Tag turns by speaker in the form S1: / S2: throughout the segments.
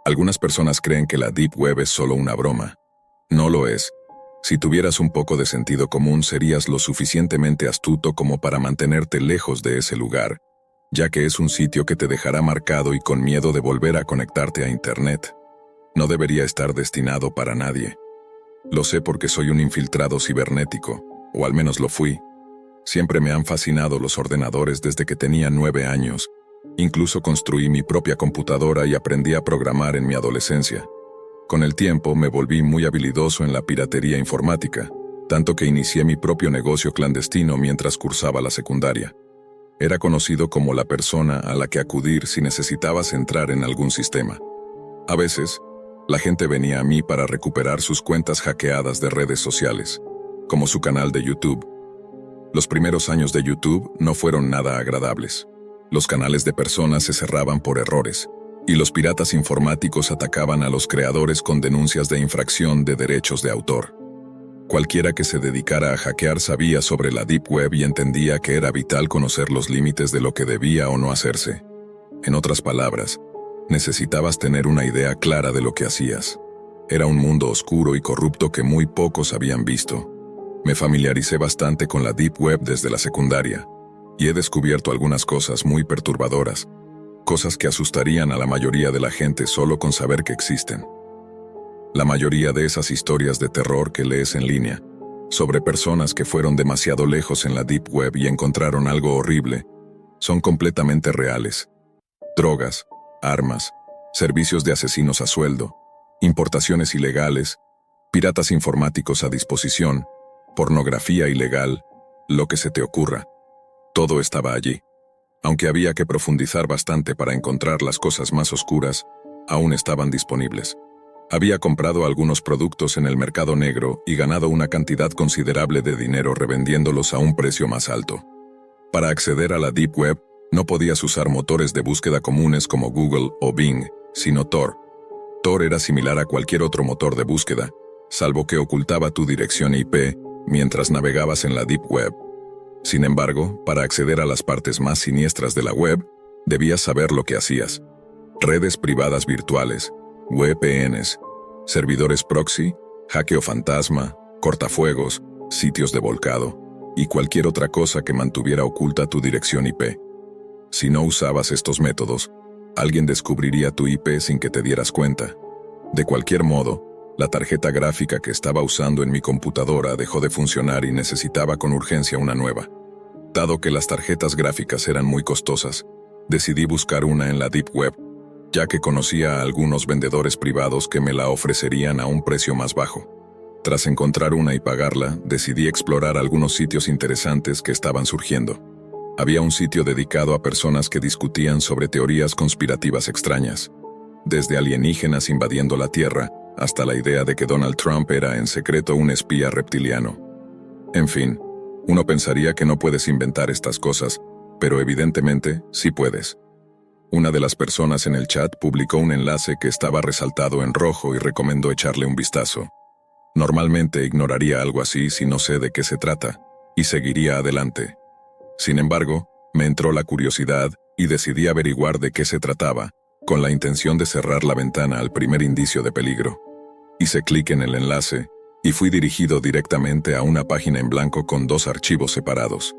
S1: Algunas personas creen que la Deep Web es solo una broma. No lo es. Si tuvieras un poco de sentido común, serías lo suficientemente astuto como para mantenerte lejos de ese lugar, ya que es un sitio que te dejará marcado y con miedo de volver a conectarte a Internet. No debería estar destinado para nadie. Lo sé porque soy un infiltrado cibernético, o al menos lo fui. Siempre me han fascinado los ordenadores desde que tenía 9 años. Incluso construí mi propia computadora y aprendí a programar en mi adolescencia. Con el tiempo me volví muy habilidoso en la piratería informática, tanto que inicié mi propio negocio clandestino mientras cursaba la secundaria. Era conocido como la persona a la que acudir si necesitabas entrar en algún sistema. A veces, la gente venía a mí para recuperar sus cuentas hackeadas de redes sociales, como su canal de YouTube. Los primeros años de YouTube no fueron nada agradables. Los canales de personas se cerraban por errores, y los piratas informáticos atacaban a los creadores con denuncias de infracción de derechos de autor. Cualquiera que se dedicara a hackear sabía sobre la Deep Web y entendía que era vital conocer los límites de lo que debía o no hacerse. En otras palabras, necesitabas tener una idea clara de lo que hacías. Era un mundo oscuro y corrupto que muy pocos habían visto. Me familiaricé bastante con la Deep Web desde la secundaria, y he descubierto algunas cosas muy perturbadoras, cosas que asustarían a la mayoría de la gente solo con saber que existen. La mayoría de esas historias de terror que lees en línea, sobre personas que fueron demasiado lejos en la Deep Web y encontraron algo horrible, son completamente reales. Drogas, armas, servicios de asesinos a sueldo, importaciones ilegales, piratas informáticos a disposición, pornografía ilegal, lo que se te ocurra. Todo estaba allí. Aunque había que profundizar bastante para encontrar las cosas más oscuras, aún estaban disponibles. Había comprado algunos productos en el mercado negro y ganado una cantidad considerable de dinero revendiéndolos a un precio más alto. Para acceder a la Deep Web, no podías usar motores de búsqueda comunes como Google o Bing, sino Tor. Tor era similar a cualquier otro motor de búsqueda, salvo que ocultaba tu dirección IP mientras navegabas en la Deep Web. Sin embargo, para acceder a las partes más siniestras de la web, debías saber lo que hacías. Redes privadas virtuales, VPNs, servidores proxy, hackeo fantasma, cortafuegos, sitios de volcado, y cualquier otra cosa que mantuviera oculta tu dirección IP. Si no usabas estos métodos, alguien descubriría tu IP sin que te dieras cuenta. De cualquier modo, la tarjeta gráfica que estaba usando en mi computadora dejó de funcionar y necesitaba con urgencia una nueva. Dado que las tarjetas gráficas eran muy costosas, decidí buscar una en la Deep Web, ya que conocía a algunos vendedores privados que me la ofrecerían a un precio más bajo. Tras encontrar una y pagarla, decidí explorar algunos sitios interesantes que estaban surgiendo. Había un sitio dedicado a personas que discutían sobre teorías conspirativas extrañas, desde alienígenas invadiendo la Tierra, hasta la idea de que Donald Trump era en secreto un espía reptiliano. En fin, uno pensaría que no puedes inventar estas cosas, pero evidentemente sí puedes. Una de las personas en el chat publicó un enlace que estaba resaltado en rojo y recomendó echarle un vistazo. Normalmente ignoraría algo así si no sé de qué se trata, y seguiría adelante. Sin embargo, me entró la curiosidad y decidí averiguar de qué se trataba, con la intención de cerrar la ventana al primer indicio de peligro. Hice clic en el enlace y fui dirigido directamente a una página en blanco con 2 archivos separados,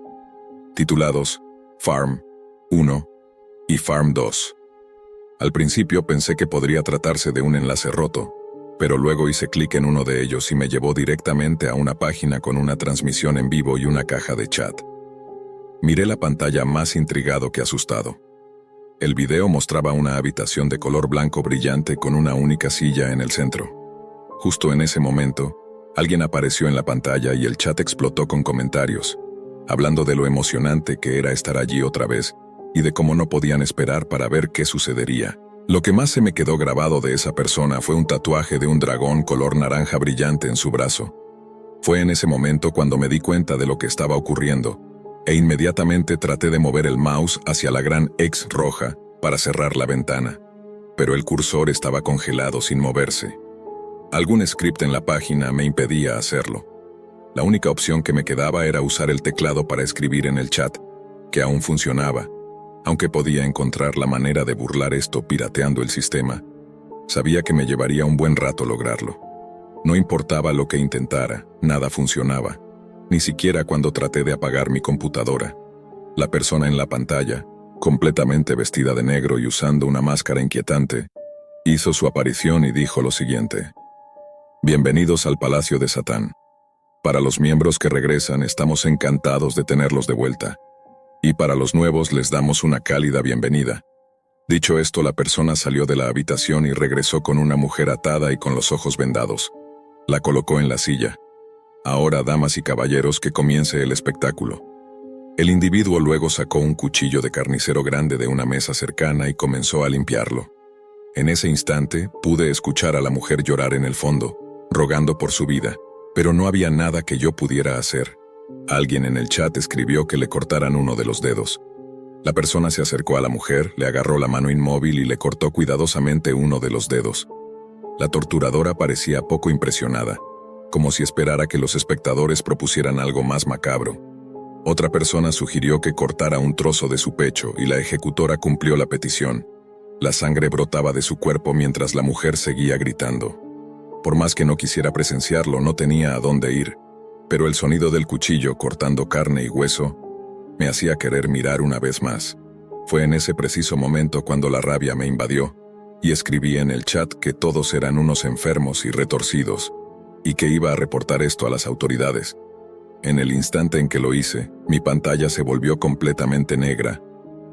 S1: titulados Farm 1 y Farm 2. Al principio pensé que podría tratarse de un enlace roto, pero luego hice clic en uno de ellos y me llevó directamente a una página con una transmisión en vivo y una caja de chat. Miré la pantalla más intrigado que asustado. El video mostraba una habitación de color blanco brillante con una única silla en el centro. Justo en ese momento, alguien apareció en la pantalla y el chat explotó con comentarios, hablando de lo emocionante que era estar allí otra vez y de cómo no podían esperar para ver qué sucedería. Lo que más se me quedó grabado de esa persona fue un tatuaje de un dragón color naranja brillante en su brazo. Fue en ese momento cuando me di cuenta de lo que estaba ocurriendo, e inmediatamente traté de mover el mouse hacia la gran X roja para cerrar la ventana, pero el cursor estaba congelado sin moverse. Algún script en la página me impedía hacerlo. La única opción que me quedaba era usar el teclado para escribir en el chat, que aún funcionaba, aunque podía encontrar la manera de burlar esto pirateando el sistema. Sabía que me llevaría un buen rato lograrlo. No importaba lo que intentara, nada funcionaba. Ni siquiera cuando traté de apagar mi computadora. La persona en la pantalla, completamente vestida de negro y usando una máscara inquietante, hizo su aparición y dijo lo siguiente: Bienvenidos al Palacio de Satán. Para los miembros que regresan, estamos encantados de tenerlos de vuelta. Y para los nuevos les damos una cálida bienvenida. Dicho esto, la persona salió de la habitación y regresó con una mujer atada y con los ojos vendados. La colocó en la silla. Ahora, damas y caballeros, que comience el espectáculo. El individuo luego sacó un cuchillo de carnicero grande de una mesa cercana y comenzó a limpiarlo. En ese instante, pude escuchar a la mujer llorar en el fondo, rogando por su vida, pero no había nada que yo pudiera hacer. Alguien en el chat escribió que le cortaran uno de los dedos. La persona se acercó a la mujer, le agarró la mano inmóvil y le cortó cuidadosamente uno de los dedos. La torturadora parecía poco impresionada, como si esperara que los espectadores propusieran algo más macabro. Otra persona sugirió que cortara un trozo de su pecho y la ejecutora cumplió la petición. La sangre brotaba de su cuerpo mientras la mujer seguía gritando. Por más que no quisiera presenciarlo, no tenía a dónde ir, pero el sonido del cuchillo cortando carne y hueso me hacía querer mirar una vez más. Fue en ese preciso momento cuando la rabia me invadió, y escribí en el chat que todos eran unos enfermos y retorcidos, y que iba a reportar esto a las autoridades. En el instante en que lo hice, mi pantalla se volvió completamente negra,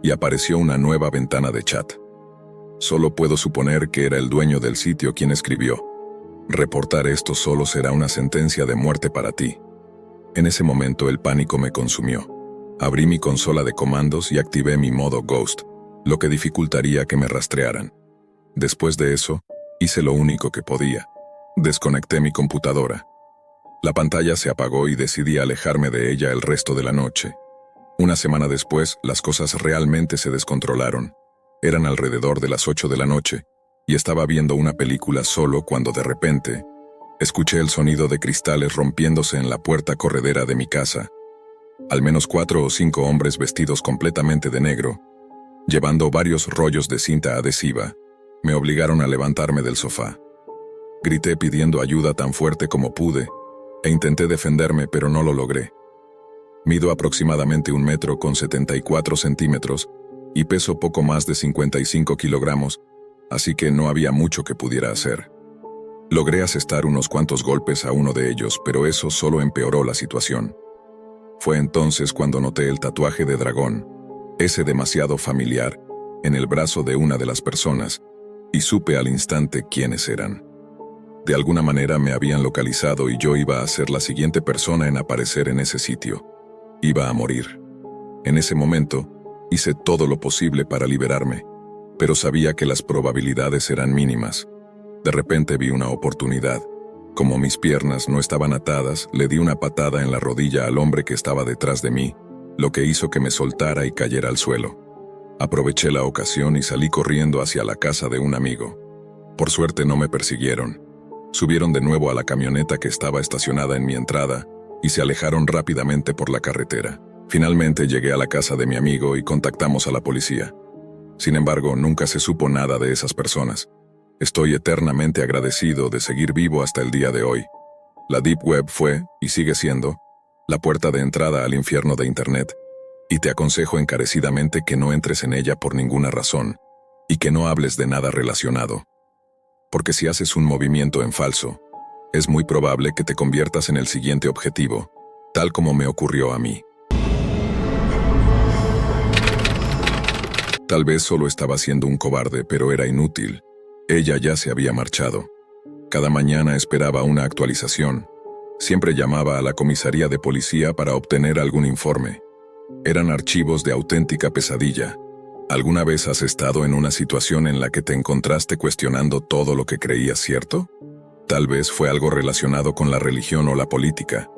S1: y apareció una nueva ventana de chat. Solo puedo suponer que era el dueño del sitio quien escribió: reportar esto solo será una sentencia de muerte para ti. En ese momento el pánico me consumió. Abrí mi consola de comandos y activé mi modo Ghost, lo que dificultaría que me rastrearan. Después de eso, hice lo único que podía. Desconecté mi computadora. La pantalla se apagó y decidí alejarme de ella el resto de la noche. Una semana después, las cosas realmente se descontrolaron. Eran alrededor de las 8 de la noche, y estaba viendo una película solo cuando de repente, escuché el sonido de cristales rompiéndose en la puerta corredera de mi casa. Al menos 4 o 5 hombres vestidos completamente de negro, llevando varios rollos de cinta adhesiva, me obligaron a levantarme del sofá. Grité pidiendo ayuda tan fuerte como pude, e intenté defenderme, pero no lo logré. Mido aproximadamente 1 metro con 74 centímetros y peso poco más de 55 kilogramos, así que no había mucho que pudiera hacer. Logré asestar unos cuantos golpes a uno de ellos, pero eso solo empeoró la situación. Fue entonces cuando noté el tatuaje de dragón, ese demasiado familiar, en el brazo de una de las personas, y supe al instante quiénes eran. De alguna manera me habían localizado y yo iba a ser la siguiente persona en aparecer en ese sitio. Iba a morir. En ese momento, hice todo lo posible para liberarme, pero sabía que las probabilidades eran mínimas. De repente vi una oportunidad. Como mis piernas no estaban atadas, le di una patada en la rodilla al hombre que estaba detrás de mí, lo que hizo que me soltara y cayera al suelo. Aproveché la ocasión y salí corriendo hacia la casa de un amigo. Por suerte no me persiguieron. Subieron de nuevo a la camioneta que estaba estacionada en mi entrada y se alejaron rápidamente por la carretera. Finalmente llegué a la casa de mi amigo y contactamos a la policía. Sin embargo, nunca se supo nada de esas personas. Estoy eternamente agradecido de seguir vivo hasta el día de hoy. La Deep Web fue, y sigue siendo, la puerta de entrada al infierno de Internet, y te aconsejo encarecidamente que no entres en ella por ninguna razón, y que no hables de nada relacionado. Porque si haces un movimiento en falso, es muy probable que te conviertas en el siguiente objetivo, tal como me ocurrió a mí. Tal vez solo estaba siendo un cobarde, pero era inútil. Ella ya se había marchado. Cada mañana esperaba una actualización. Siempre llamaba a la comisaría de policía para obtener algún informe. Eran archivos de auténtica pesadilla. ¿Alguna vez has estado en una situación en la que te encontraste cuestionando todo lo que creías cierto? Tal vez fue algo relacionado con la religión o la política.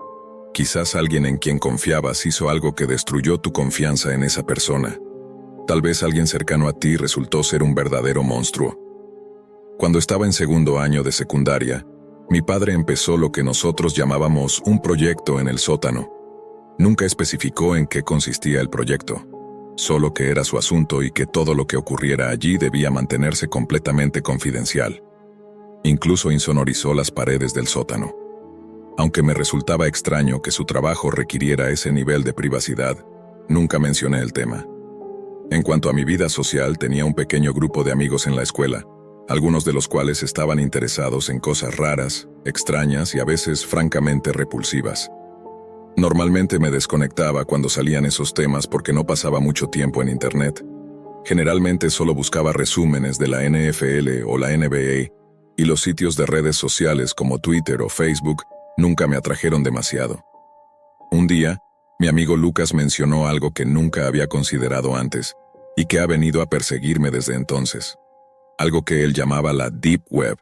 S1: Quizás alguien en quien confiabas hizo algo que destruyó tu confianza en esa persona. Tal vez alguien cercano a ti resultó ser un verdadero monstruo. Cuando estaba en segundo año de secundaria, mi padre empezó lo que nosotros llamábamos un proyecto en el sótano. Nunca especificó en qué consistía el proyecto. solo que era su asunto y que todo lo que ocurriera allí debía mantenerse completamente confidencial. Incluso insonorizó las paredes del sótano. Aunque me resultaba extraño que su trabajo requiriera ese nivel de privacidad, nunca mencioné el tema. En cuanto a mi vida social, tenía un pequeño grupo de amigos en la escuela, algunos de los cuales estaban interesados en cosas raras, extrañas y a veces francamente repulsivas. Normalmente me desconectaba cuando salían esos temas porque no pasaba mucho tiempo en Internet. Generalmente solo buscaba resúmenes de la NFL o la NBA, y los sitios de redes sociales como Twitter o Facebook nunca me atrajeron demasiado. Un día, mi amigo Lucas mencionó algo que nunca había considerado antes y que ha venido a perseguirme desde entonces. Algo que él llamaba la Deep Web.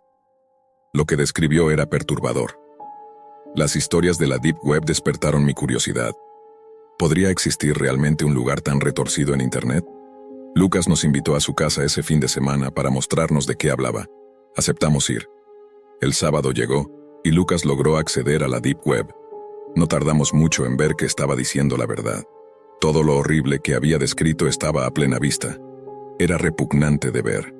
S1: Lo que describió era perturbador. Las historias de la Deep Web despertaron mi curiosidad. ¿Podría existir realmente un lugar tan retorcido en Internet? Lucas nos invitó a su casa ese fin de semana para mostrarnos de qué hablaba. Aceptamos ir. El sábado llegó, y Lucas logró acceder a la Deep Web. No tardamos mucho en ver que estaba diciendo la verdad. Todo lo horrible que había descrito estaba a plena vista. Era repugnante de ver.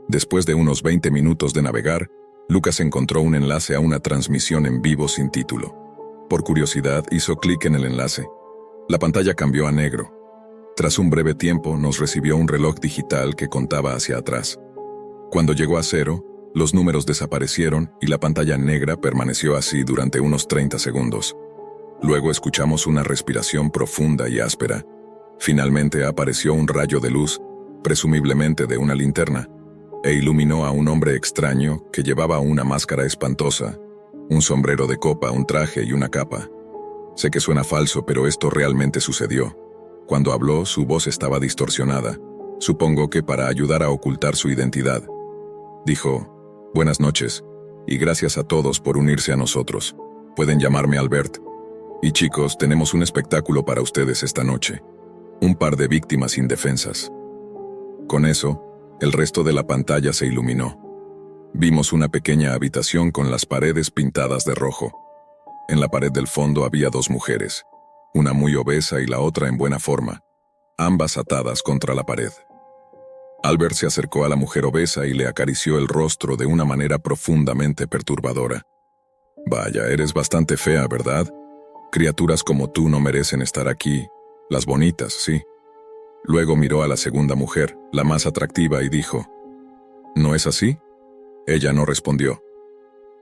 S1: Después de unos 20 minutos de navegar, Lucas encontró un enlace a una transmisión en vivo sin título. Por curiosidad, hizo clic en el enlace. La pantalla cambió a negro. Tras un breve tiempo, nos recibió un reloj digital que contaba hacia atrás. Cuando llegó a 0, los números desaparecieron y la pantalla negra permaneció así durante unos 30 segundos. Luego escuchamos una respiración profunda y áspera. Finalmente apareció un rayo de luz, presumiblemente de una linterna, e iluminó a un hombre extraño que llevaba una máscara espantosa, un sombrero de copa, un traje y una capa. Sé que suena falso, pero esto realmente sucedió. Cuando habló, su voz estaba distorsionada, supongo que para ayudar a ocultar su identidad. Dijo: «Buenas noches, y gracias a todos por unirse a nosotros. Pueden llamarme Albert. Y chicos, tenemos un espectáculo para ustedes esta noche. Un par de víctimas indefensas». Con eso, el resto de la pantalla se iluminó. Vimos una pequeña habitación con las paredes pintadas de rojo. En la pared del fondo había 2 mujeres, una muy obesa y la otra en buena forma, ambas atadas contra la pared. Albert se acercó a la mujer obesa y le acarició el rostro de una manera profundamente perturbadora. «Vaya, eres bastante fea, ¿verdad? Criaturas como tú no merecen estar aquí. Las bonitas, sí». Luego miró a la segunda mujer, la más atractiva, y dijo: «¿No es así?». Ella no respondió.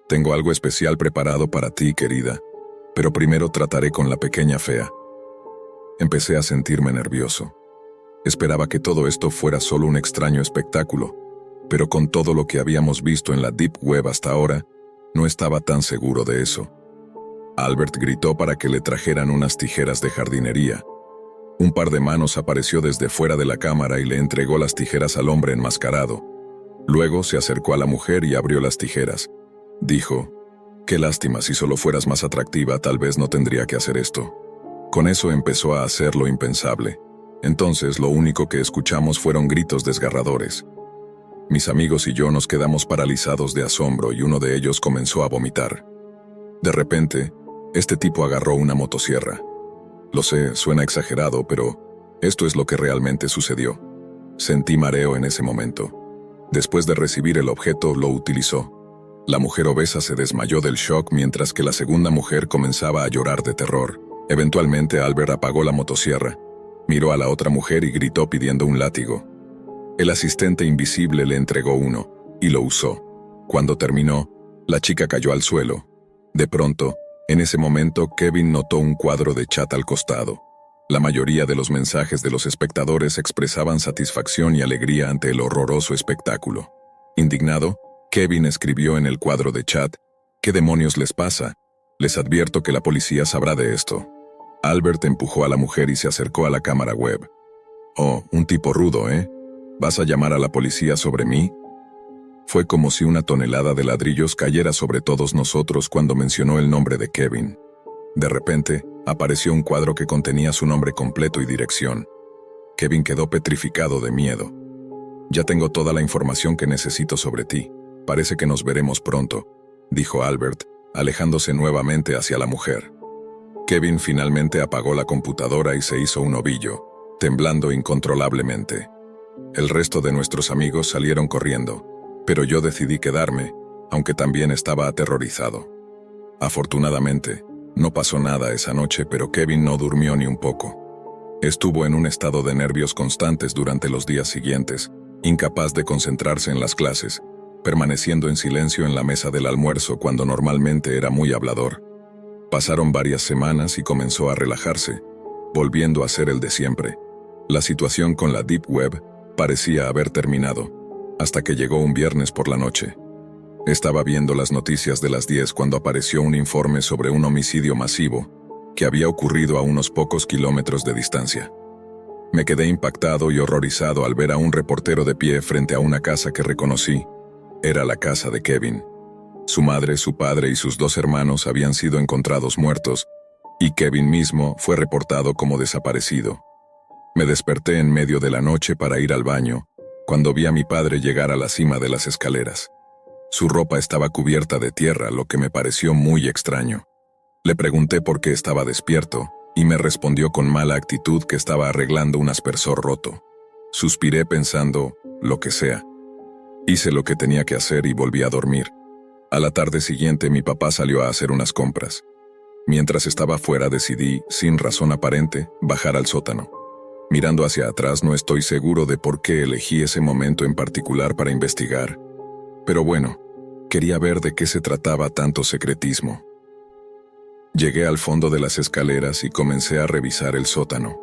S1: «Tengo algo especial preparado para ti, querida, pero primero trataré con la pequeña fea». Empecé a sentirme nervioso. Esperaba que todo esto fuera solo un extraño espectáculo, pero con todo lo que habíamos visto en la Deep Web hasta ahora, no estaba tan seguro de eso. Albert gritó para que le trajeran unas tijeras de jardinería. Un par de manos apareció desde fuera de la cámara y le entregó las tijeras al hombre enmascarado. Luego se acercó a la mujer y abrió las tijeras. Dijo: «Qué lástima, si solo fueras más atractiva, tal vez no tendría que hacer esto». Con eso empezó a hacer lo impensable. Entonces lo único que escuchamos fueron gritos desgarradores. Mis amigos y yo nos quedamos paralizados de asombro y uno de ellos comenzó a vomitar. De repente, este tipo agarró una motosierra. Lo sé, suena exagerado, pero esto es lo que realmente sucedió. Sentí mareo en ese momento. Después de recibir el objeto, lo utilizó. La mujer obesa se desmayó del shock mientras que la segunda mujer comenzaba a llorar de terror. Eventualmente Albert apagó la motosierra, miró a la otra mujer y gritó pidiendo un látigo. El asistente invisible le entregó uno, y lo usó. Cuando terminó, la chica cayó al suelo. De pronto, en ese momento, Kevin notó un cuadro de chat al costado. La mayoría de los mensajes de los espectadores expresaban satisfacción y alegría ante el horroroso espectáculo. Indignado, Kevin escribió en el cuadro de chat: «¿Qué demonios les pasa? Les advierto que la policía sabrá de esto». Albert empujó a la mujer y se acercó a la cámara web. «Oh, un tipo rudo, ¿eh? ¿Vas a llamar a la policía sobre mí?». Fue como si una tonelada de ladrillos cayera sobre todos nosotros cuando mencionó el nombre de Kevin. De repente, apareció un cuadro que contenía su nombre completo y dirección. Kevin quedó petrificado de miedo. «Ya tengo toda la información que necesito sobre ti. Parece que nos veremos pronto», dijo Albert, alejándose nuevamente hacia la mujer. Kevin finalmente apagó la computadora y se hizo un ovillo. temblando incontrolablemente. El resto de nuestros amigos salieron corriendo, pero yo decidí quedarme, aunque también estaba aterrorizado. Afortunadamente, no pasó nada esa noche, pero Kevin no durmió ni un poco. Estuvo en un estado de nervios constantes durante los días siguientes, incapaz de concentrarse en las clases, permaneciendo en silencio en la mesa del almuerzo cuando normalmente era muy hablador. Pasaron varias semanas y comenzó a relajarse, volviendo a ser el de siempre. La situación con la Deep Web parecía haber terminado, hasta que llegó un viernes por la noche. Estaba viendo las noticias de las 10 cuando apareció un informe sobre un homicidio masivo que había ocurrido a unos pocos kilómetros de distancia. Me quedé impactado y horrorizado al ver a un reportero de pie frente a una casa que reconocí. Era la casa de Kevin. Su madre, su padre y sus 2 hermanos habían sido encontrados muertos, y Kevin mismo fue reportado como desaparecido. Me desperté en medio de la noche para ir al baño, cuando vi a mi padre llegar a la cima de las escaleras. Su ropa estaba cubierta de tierra, lo que me pareció muy extraño. Le pregunté por qué estaba despierto, y me respondió con mala actitud que estaba arreglando un aspersor roto. Suspiré pensando, lo que sea. Hice lo que tenía que hacer y volví a dormir. A la tarde siguiente mi papá salió a hacer unas compras. Mientras estaba fuera decidí, sin razón aparente, bajar al sótano. Mirando hacia atrás no estoy seguro de por qué elegí ese momento en particular para investigar. Pero bueno, quería ver de qué se trataba tanto secretismo. Llegué al fondo de las escaleras y comencé a revisar el sótano.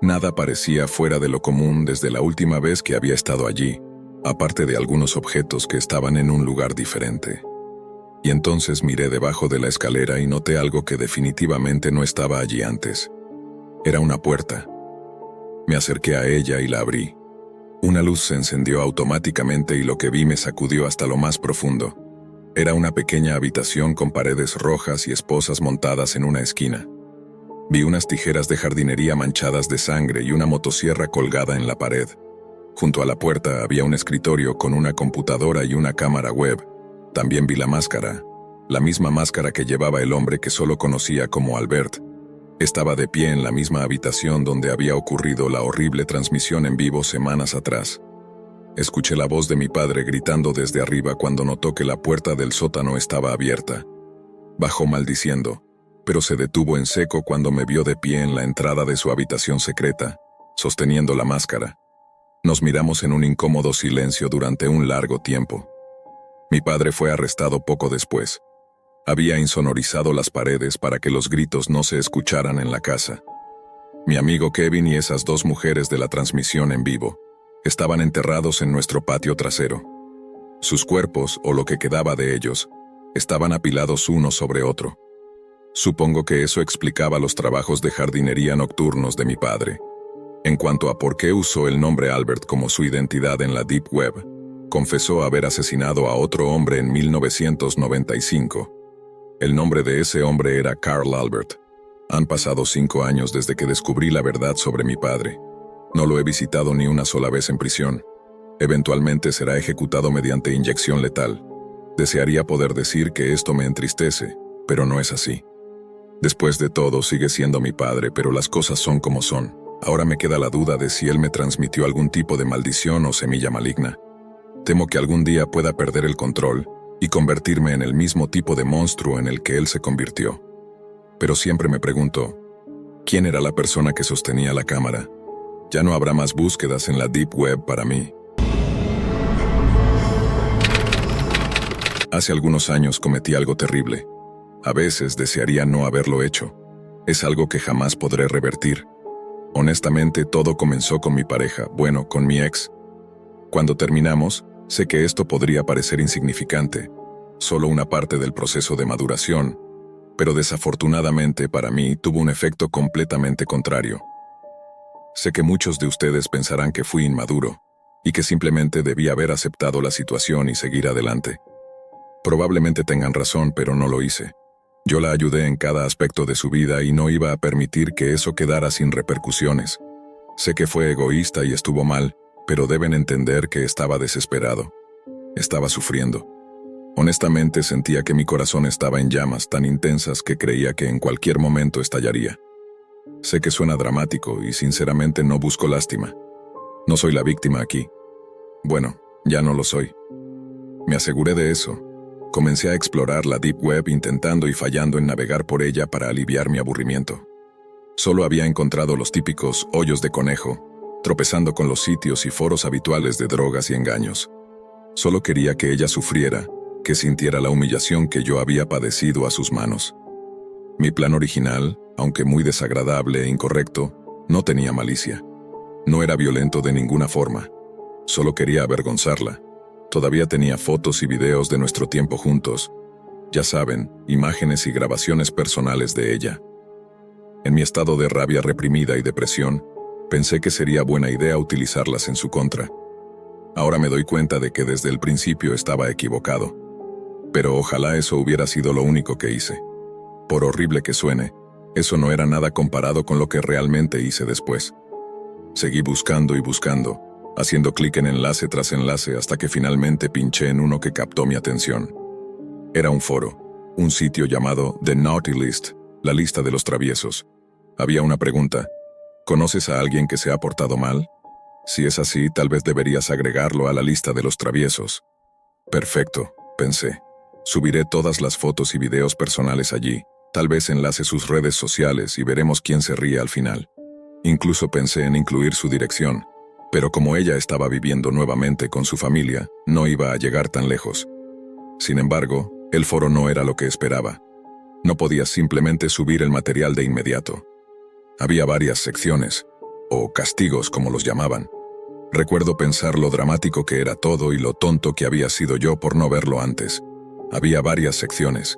S1: Nada parecía fuera de lo común desde la última vez que había estado allí, aparte de algunos objetos que estaban en un lugar diferente. Y entonces miré debajo de la escalera y noté algo que definitivamente no estaba allí antes. Era una puerta. Me acerqué a ella y la abrí. Una luz se encendió automáticamente y lo que vi me sacudió hasta lo más profundo. Era una pequeña habitación con paredes rojas y esposas montadas en una esquina. Vi unas tijeras de jardinería manchadas de sangre y una motosierra colgada en la pared. Junto a la puerta había un escritorio con una computadora y una cámara web. También vi la misma máscara que llevaba el hombre que solo conocía como Albert. Estaba de pie en la misma habitación donde había ocurrido la horrible transmisión en vivo semanas atrás. Escuché la voz de mi padre gritando desde arriba cuando notó que la puerta del sótano estaba abierta. Bajó maldiciendo, pero se detuvo en seco cuando me vio de pie en la entrada de su habitación secreta, sosteniendo la máscara. Nos miramos en un incómodo silencio durante un largo tiempo. Mi padre fue arrestado poco después. Había insonorizado las paredes para que los gritos no se escucharan en la casa. Mi amigo Kevin y esas 2 mujeres de la transmisión en vivo estaban enterrados en nuestro patio trasero. Sus cuerpos, o lo que quedaba de ellos, estaban apilados uno sobre otro. Supongo que eso explicaba los trabajos de jardinería nocturnos de mi padre. En cuanto a por qué usó el nombre Albert como su identidad en la Deep Web, confesó haber asesinado a otro hombre en 1995. El nombre de ese hombre era Carl Albert. Han pasado 5 años desde que descubrí la verdad sobre mi padre. No lo he visitado ni una sola vez en prisión. Eventualmente será ejecutado mediante inyección letal. Desearía poder decir que esto me entristece, pero no es así. Después de todo, sigue siendo mi padre, pero las cosas son como son. Ahora me queda la duda de si él me transmitió algún tipo de maldición o semilla maligna. Temo que algún día pueda perder el control y convertirme en el mismo tipo de monstruo en el que él se convirtió. Pero siempre me pregunto, ¿quién era la persona que sostenía la cámara? Ya no habrá más búsquedas en la Deep Web para mí. Hace algunos años cometí algo terrible. A veces desearía no haberlo hecho. Es algo que jamás podré revertir. Honestamente, todo comenzó con mi pareja, bueno, con mi ex. Cuando terminamos, sé que esto podría parecer insignificante, solo una parte del proceso de maduración, pero desafortunadamente para mí tuvo un efecto completamente contrario. Sé que muchos de ustedes pensarán que fui inmaduro, y que simplemente debí haber aceptado la situación y seguir adelante. Probablemente tengan razón, pero no lo hice. Yo la ayudé en cada aspecto de su vida y no iba a permitir que eso quedara sin repercusiones. Sé que fue egoísta y estuvo mal, pero deben entender que estaba desesperado. Estaba sufriendo. Honestamente sentía que mi corazón estaba en llamas tan intensas que creía que en cualquier momento estallaría. Sé que suena dramático y sinceramente no busco lástima. No soy la víctima aquí. Bueno, ya no lo soy. Me aseguré de eso. Comencé a explorar la Deep Web intentando y fallando en navegar por ella para aliviar mi aburrimiento. Solo había encontrado los típicos hoyos de conejo, tropezando con los sitios y foros habituales de drogas y engaños. Solo quería que ella sufriera, que sintiera la humillación que yo había padecido a sus manos. Mi plan original, aunque muy desagradable e incorrecto, no tenía malicia. No era violento de ninguna forma. Solo quería avergonzarla. Todavía tenía fotos y videos de nuestro tiempo juntos. Ya saben, imágenes y grabaciones personales de ella. En mi estado de rabia reprimida y depresión, pensé que sería buena idea utilizarlas en su contra. Ahora me doy cuenta de que desde el principio estaba equivocado. Pero ojalá eso hubiera sido lo único que hice. Por horrible que suene, eso no era nada comparado con lo que realmente hice después. Seguí buscando y buscando, haciendo clic en enlace tras enlace hasta que finalmente pinché en uno que captó mi atención. Era un foro, un sitio llamado The Naughty List, la lista de los traviesos. Había una pregunta: ¿conoces a alguien que se ha portado mal? Si es así, tal vez deberías agregarlo a la lista de los traviesos. Perfecto, pensé. Subiré todas las fotos y videos personales allí, tal vez enlace sus redes sociales y veremos quién se ríe al final. Incluso pensé en incluir su dirección, pero como ella estaba viviendo nuevamente con su familia, no iba a llegar tan lejos. Sin embargo, el foro no era lo que esperaba. No podía simplemente subir el material de inmediato. Había varias secciones, o castigos como los llamaban. Recuerdo pensar lo dramático que era todo y lo tonto que había sido yo por no verlo antes. Había varias secciones: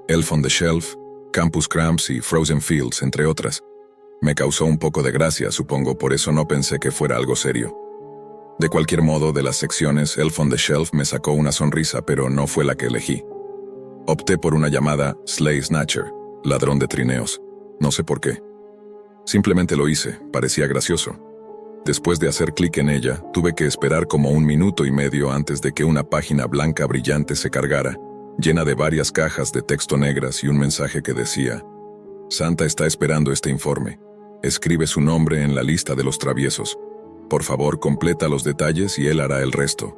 S1: Elf on the Shelf, Campus Cramps y Frozen Fields, entre otras. Me causó un poco de gracia, supongo, por eso no pensé que fuera algo serio. De cualquier modo, de las secciones, Elf on the Shelf me sacó una sonrisa, pero no fue la que elegí. Opté por una llamada Slay Snatcher, ladrón de trineos. No sé por qué. Simplemente lo hice, parecía gracioso. Después de hacer clic en ella, tuve que esperar como 1 minuto y medio antes de que una página blanca brillante se cargara, llena de varias cajas de texto negras y un mensaje que decía: Santa está esperando este informe. Escribe su nombre en la lista de los traviesos. Por favor, completa los detalles y él hará el resto.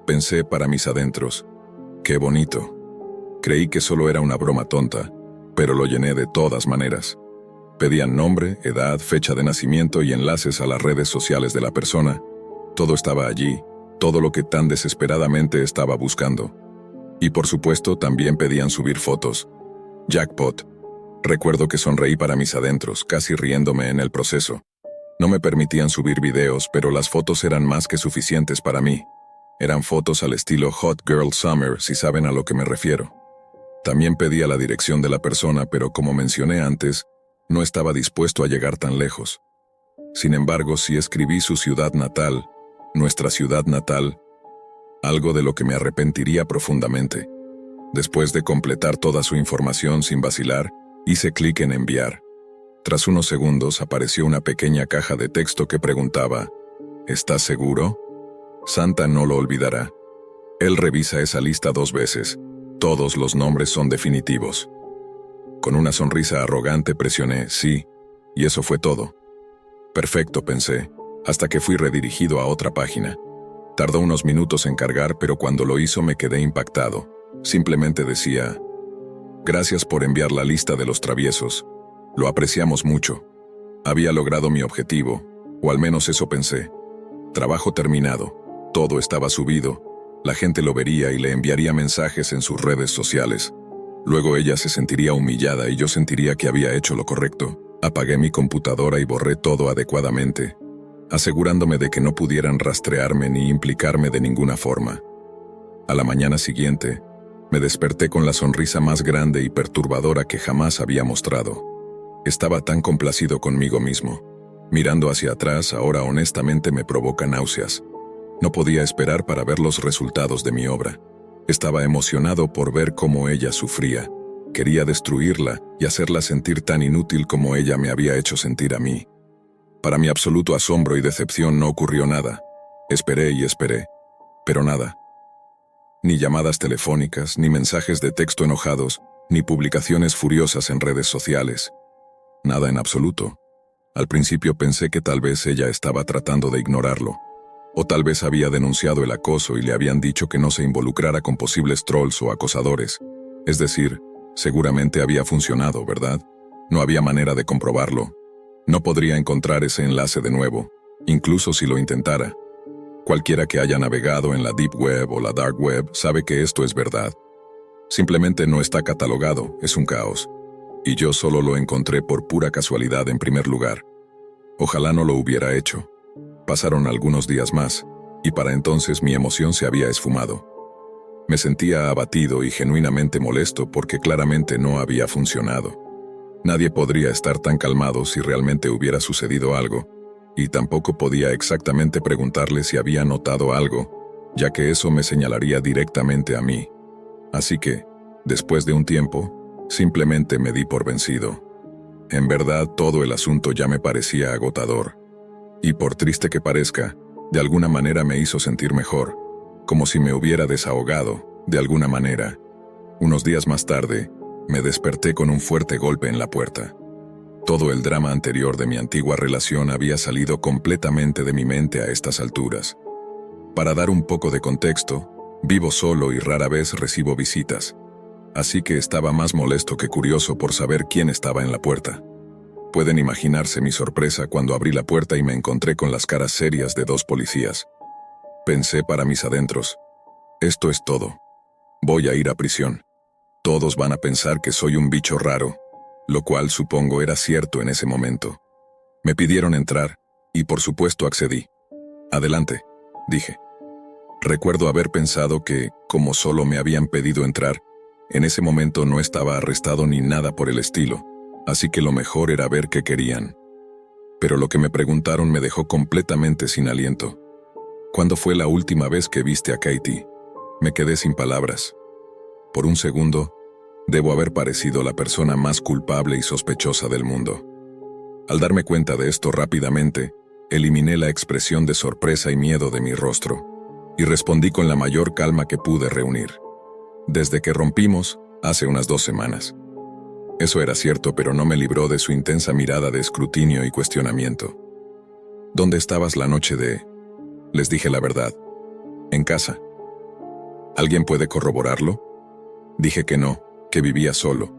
S1: Pensé para mis adentros: qué bonito. Creí que solo era una broma tonta, pero lo llené de todas maneras. Pedían nombre, edad, fecha de nacimiento y enlaces a las redes sociales de la persona. Todo estaba allí, todo lo que tan desesperadamente estaba buscando. Y por supuesto también pedían subir fotos. Jackpot. Recuerdo que sonreí para mis adentros, casi riéndome en el proceso. No me permitían subir videos, pero las fotos eran más que suficientes para mí. Eran fotos al estilo Hot Girl Summer, si saben a lo que me refiero. También pedía la dirección de la persona, pero como mencioné antes, no estaba dispuesto a llegar tan lejos. Sin embargo, sí escribí su ciudad natal, nuestra ciudad natal, algo de lo que me arrepentiría profundamente. Después de completar toda su información sin vacilar, hice clic en enviar. Tras unos segundos apareció una pequeña caja de texto que preguntaba: ¿estás seguro? Santa no lo olvidará. Él revisa esa lista 2 veces. Todos los nombres son definitivos. Con una sonrisa arrogante presioné sí, y eso fue todo. Perfecto, pensé, hasta que fui redirigido a otra página. Tardó unos minutos en cargar, pero cuando lo hizo me quedé impactado. Simplemente decía: gracias por enviar la lista de los traviesos. Lo apreciamos mucho. Había logrado mi objetivo, o al menos eso pensé. Trabajo terminado. Todo estaba subido. La gente lo vería y le enviaría mensajes en sus redes sociales. Luego ella se sentiría humillada y yo sentiría que había hecho lo correcto. Apagué mi computadora y borré todo adecuadamente, asegurándome de que no pudieran rastrearme ni implicarme de ninguna forma. A la mañana siguiente, me desperté con la sonrisa más grande y perturbadora que jamás había mostrado. Estaba tan complacido conmigo mismo. Mirando hacia atrás, ahora honestamente me provoca náuseas. No podía esperar para ver los resultados de mi obra. Estaba emocionado por ver cómo ella sufría. Quería destruirla y hacerla sentir tan inútil como ella me había hecho sentir a mí. Para mi absoluto asombro y decepción no ocurrió nada. Esperé y esperé, pero nada. Ni llamadas telefónicas, ni mensajes de texto enojados, ni publicaciones furiosas en redes sociales. Nada en absoluto. Al principio pensé que tal vez ella estaba tratando de ignorarlo, o tal vez había denunciado el acoso y le habían dicho que no se involucrara con posibles trolls o acosadores. Es decir, seguramente había funcionado, ¿verdad? No había manera de comprobarlo. No podría encontrar ese enlace de nuevo, incluso si lo intentara. Cualquiera que haya navegado en la Deep Web o la Dark Web sabe que esto es verdad. Simplemente no está catalogado, es un caos. Y yo solo lo encontré por pura casualidad en primer lugar. Ojalá no lo hubiera hecho. Pasaron algunos días más, y para entonces mi emoción se había esfumado. Me sentía abatido y genuinamente molesto porque claramente no había funcionado. Nadie podría estar tan calmado si realmente hubiera sucedido algo, y tampoco podía exactamente preguntarle si había notado algo, ya que eso me señalaría directamente a mí. Así que, después de un tiempo, simplemente me di por vencido. En verdad, todo el asunto ya me parecía agotador. Y por triste que parezca, de alguna manera me hizo sentir mejor, como si me hubiera desahogado, de alguna manera. Unos días más tarde, me desperté con un fuerte golpe en la puerta. Todo el drama anterior de mi antigua relación había salido completamente de mi mente a estas alturas. Para dar un poco de contexto, vivo solo y rara vez recibo visitas, así que estaba más molesto que curioso por saber quién estaba en la puerta. Pueden imaginarse mi sorpresa cuando abrí la puerta y me encontré con las caras serias de dos policías. Pensé para mis adentros: esto es todo. Voy a ir a prisión. Todos van a pensar que soy un bicho raro, lo cual supongo era cierto en ese momento. Me pidieron entrar, y por supuesto accedí. Adelante, dije. Recuerdo haber pensado que, como solo me habían pedido entrar, en ese momento no estaba arrestado ni nada por el estilo, así que lo mejor era ver qué querían. Pero lo que me preguntaron me dejó completamente sin aliento. ¿Cuándo fue la última vez que viste a Katie? Me quedé sin palabras. Por un segundo, debo haber parecido la persona más culpable y sospechosa del mundo. Al darme cuenta de esto rápidamente, eliminé la expresión de sorpresa y miedo de mi rostro, y respondí con la mayor calma que pude reunir. Desde que rompimos, hace unas 2 semanas. Eso era cierto, pero no me libró de su intensa mirada de escrutinio y cuestionamiento. ¿Dónde estabas la noche de...? Les dije la verdad. En casa. ¿Alguien puede corroborarlo? Dije que no, que vivía solo,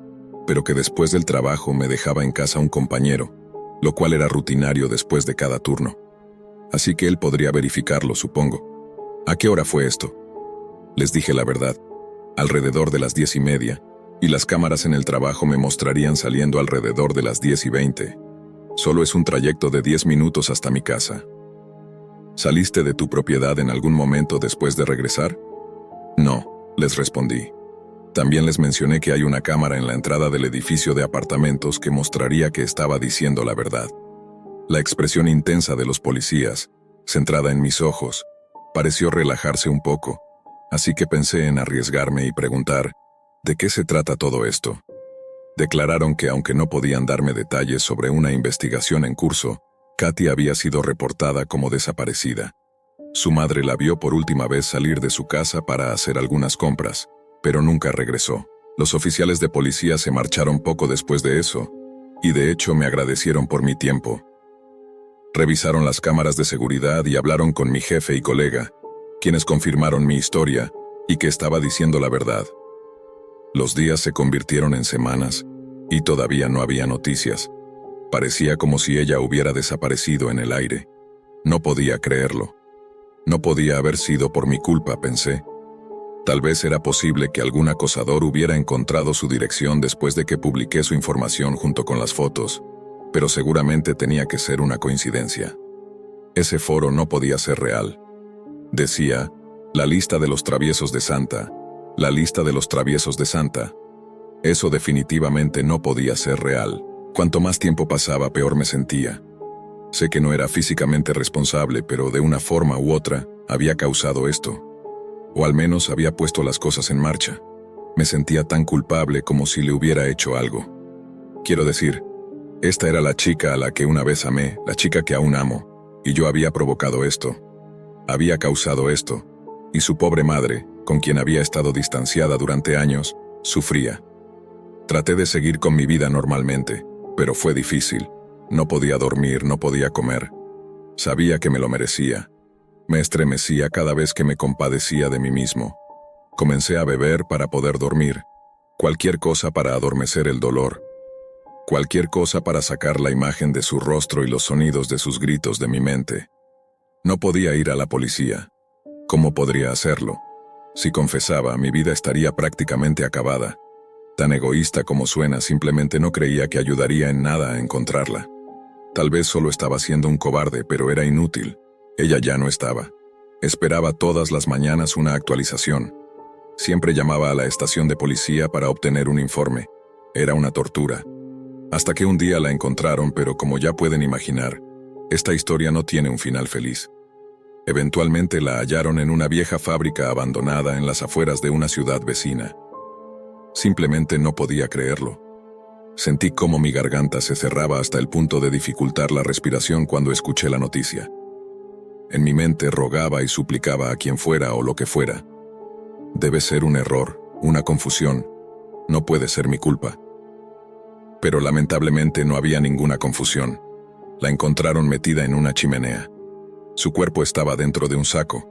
S1: pero que después del trabajo me dejaba en casa un compañero, lo cual era rutinario después de cada turno. Así que él podría verificarlo, supongo. ¿A qué hora fue esto? Les dije la verdad. Alrededor de las 10:30, y las cámaras en el trabajo me mostrarían saliendo alrededor de las 10:20. Solo es un trayecto de 10 minutos hasta mi casa. ¿Saliste de tu propiedad en algún momento después de regresar? No, les respondí. También les mencioné que hay una cámara en la entrada del edificio de apartamentos que mostraría que estaba diciendo la verdad. La expresión intensa de los policías, centrada en mis ojos, pareció relajarse un poco, así que pensé en arriesgarme y preguntar, ¿de qué se trata todo esto? Declararon que aunque no podían darme detalles sobre una investigación en curso, Katy había sido reportada como desaparecida. Su madre la vio por última vez salir de su casa para hacer algunas compras, pero nunca regresó. Los oficiales de policía se marcharon poco después de eso, y de hecho me agradecieron por mi tiempo. Revisaron las cámaras de seguridad y hablaron con mi jefe y colega, quienes confirmaron mi historia y que estaba diciendo la verdad. Los días se convirtieron en semanas, y todavía no había noticias. Parecía como si ella hubiera desaparecido en el aire. No podía creerlo. No podía haber sido por mi culpa, pensé. Tal vez era posible que algún acosador hubiera encontrado su dirección después de que publiqué su información junto con las fotos, pero seguramente tenía que ser una coincidencia. Ese foro no podía ser real. Decía, la lista de los traviesos de Santa, la lista de los traviesos de Santa. Eso definitivamente no podía ser real. Cuanto más tiempo pasaba, peor me sentía. Sé que no era físicamente responsable, pero de una forma u otra, había causado esto. O al menos había puesto las cosas en marcha. Me sentía tan culpable como si le hubiera hecho algo. Quiero decir, esta era la chica a la que una vez amé, la chica que aún amo, y yo había provocado esto. Había causado esto, y su pobre madre, con quien había estado distanciada durante años, sufría. Traté de seguir con mi vida normalmente, pero fue difícil. No podía dormir, no podía comer. Sabía que me lo merecía. Me estremecía cada vez que me compadecía de mí mismo. Comencé a beber para poder dormir. Cualquier cosa para adormecer el dolor. Cualquier cosa para sacar la imagen de su rostro y los sonidos de sus gritos de mi mente. No podía ir a la policía. ¿Cómo podría hacerlo? Si confesaba, mi vida estaría prácticamente acabada. Tan egoísta como suena, simplemente no creía que ayudaría en nada a encontrarla. Tal vez solo estaba siendo un cobarde, pero era inútil. Ella ya no estaba. Esperaba todas las mañanas una actualización. Siempre llamaba a la estación de policía para obtener un informe. Era una tortura. Hasta que un día la encontraron, pero como ya pueden imaginar, esta historia no tiene un final feliz. Eventualmente la hallaron en una vieja fábrica abandonada en las afueras de una ciudad vecina. Simplemente no podía creerlo. Sentí cómo mi garganta se cerraba hasta el punto de dificultar la respiración cuando escuché la noticia. En mi mente rogaba y suplicaba a quien fuera o lo que fuera. Debe ser un error, una confusión. No puede ser mi culpa. Pero lamentablemente no había ninguna confusión. La encontraron metida en una chimenea. Su cuerpo estaba dentro de un saco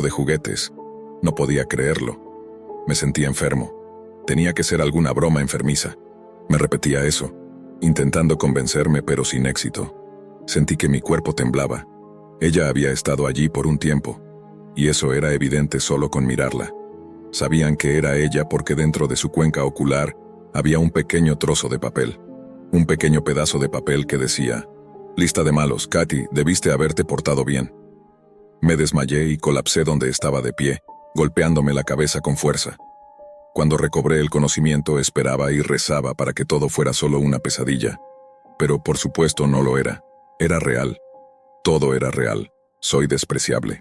S1: de juguetes. No podía creerlo. Me sentía enfermo. Tenía que ser alguna broma enfermiza. Me repetía eso, intentando convencerme pero sin éxito. Sentí que mi cuerpo temblaba. Ella había estado allí por un tiempo, y eso era evidente solo con mirarla. Sabían que era ella porque dentro de su cuenca ocular había un pequeño trozo de papel. Un pequeño pedazo de papel que decía: «Lista de malos, Katy, debiste haberte portado bien». Me desmayé y colapsé donde estaba de pie, golpeándome la cabeza con fuerza. Cuando recobré el conocimiento esperaba y rezaba para que todo fuera solo una pesadilla. Pero por supuesto no lo era. Era real. Todo era real. Soy despreciable.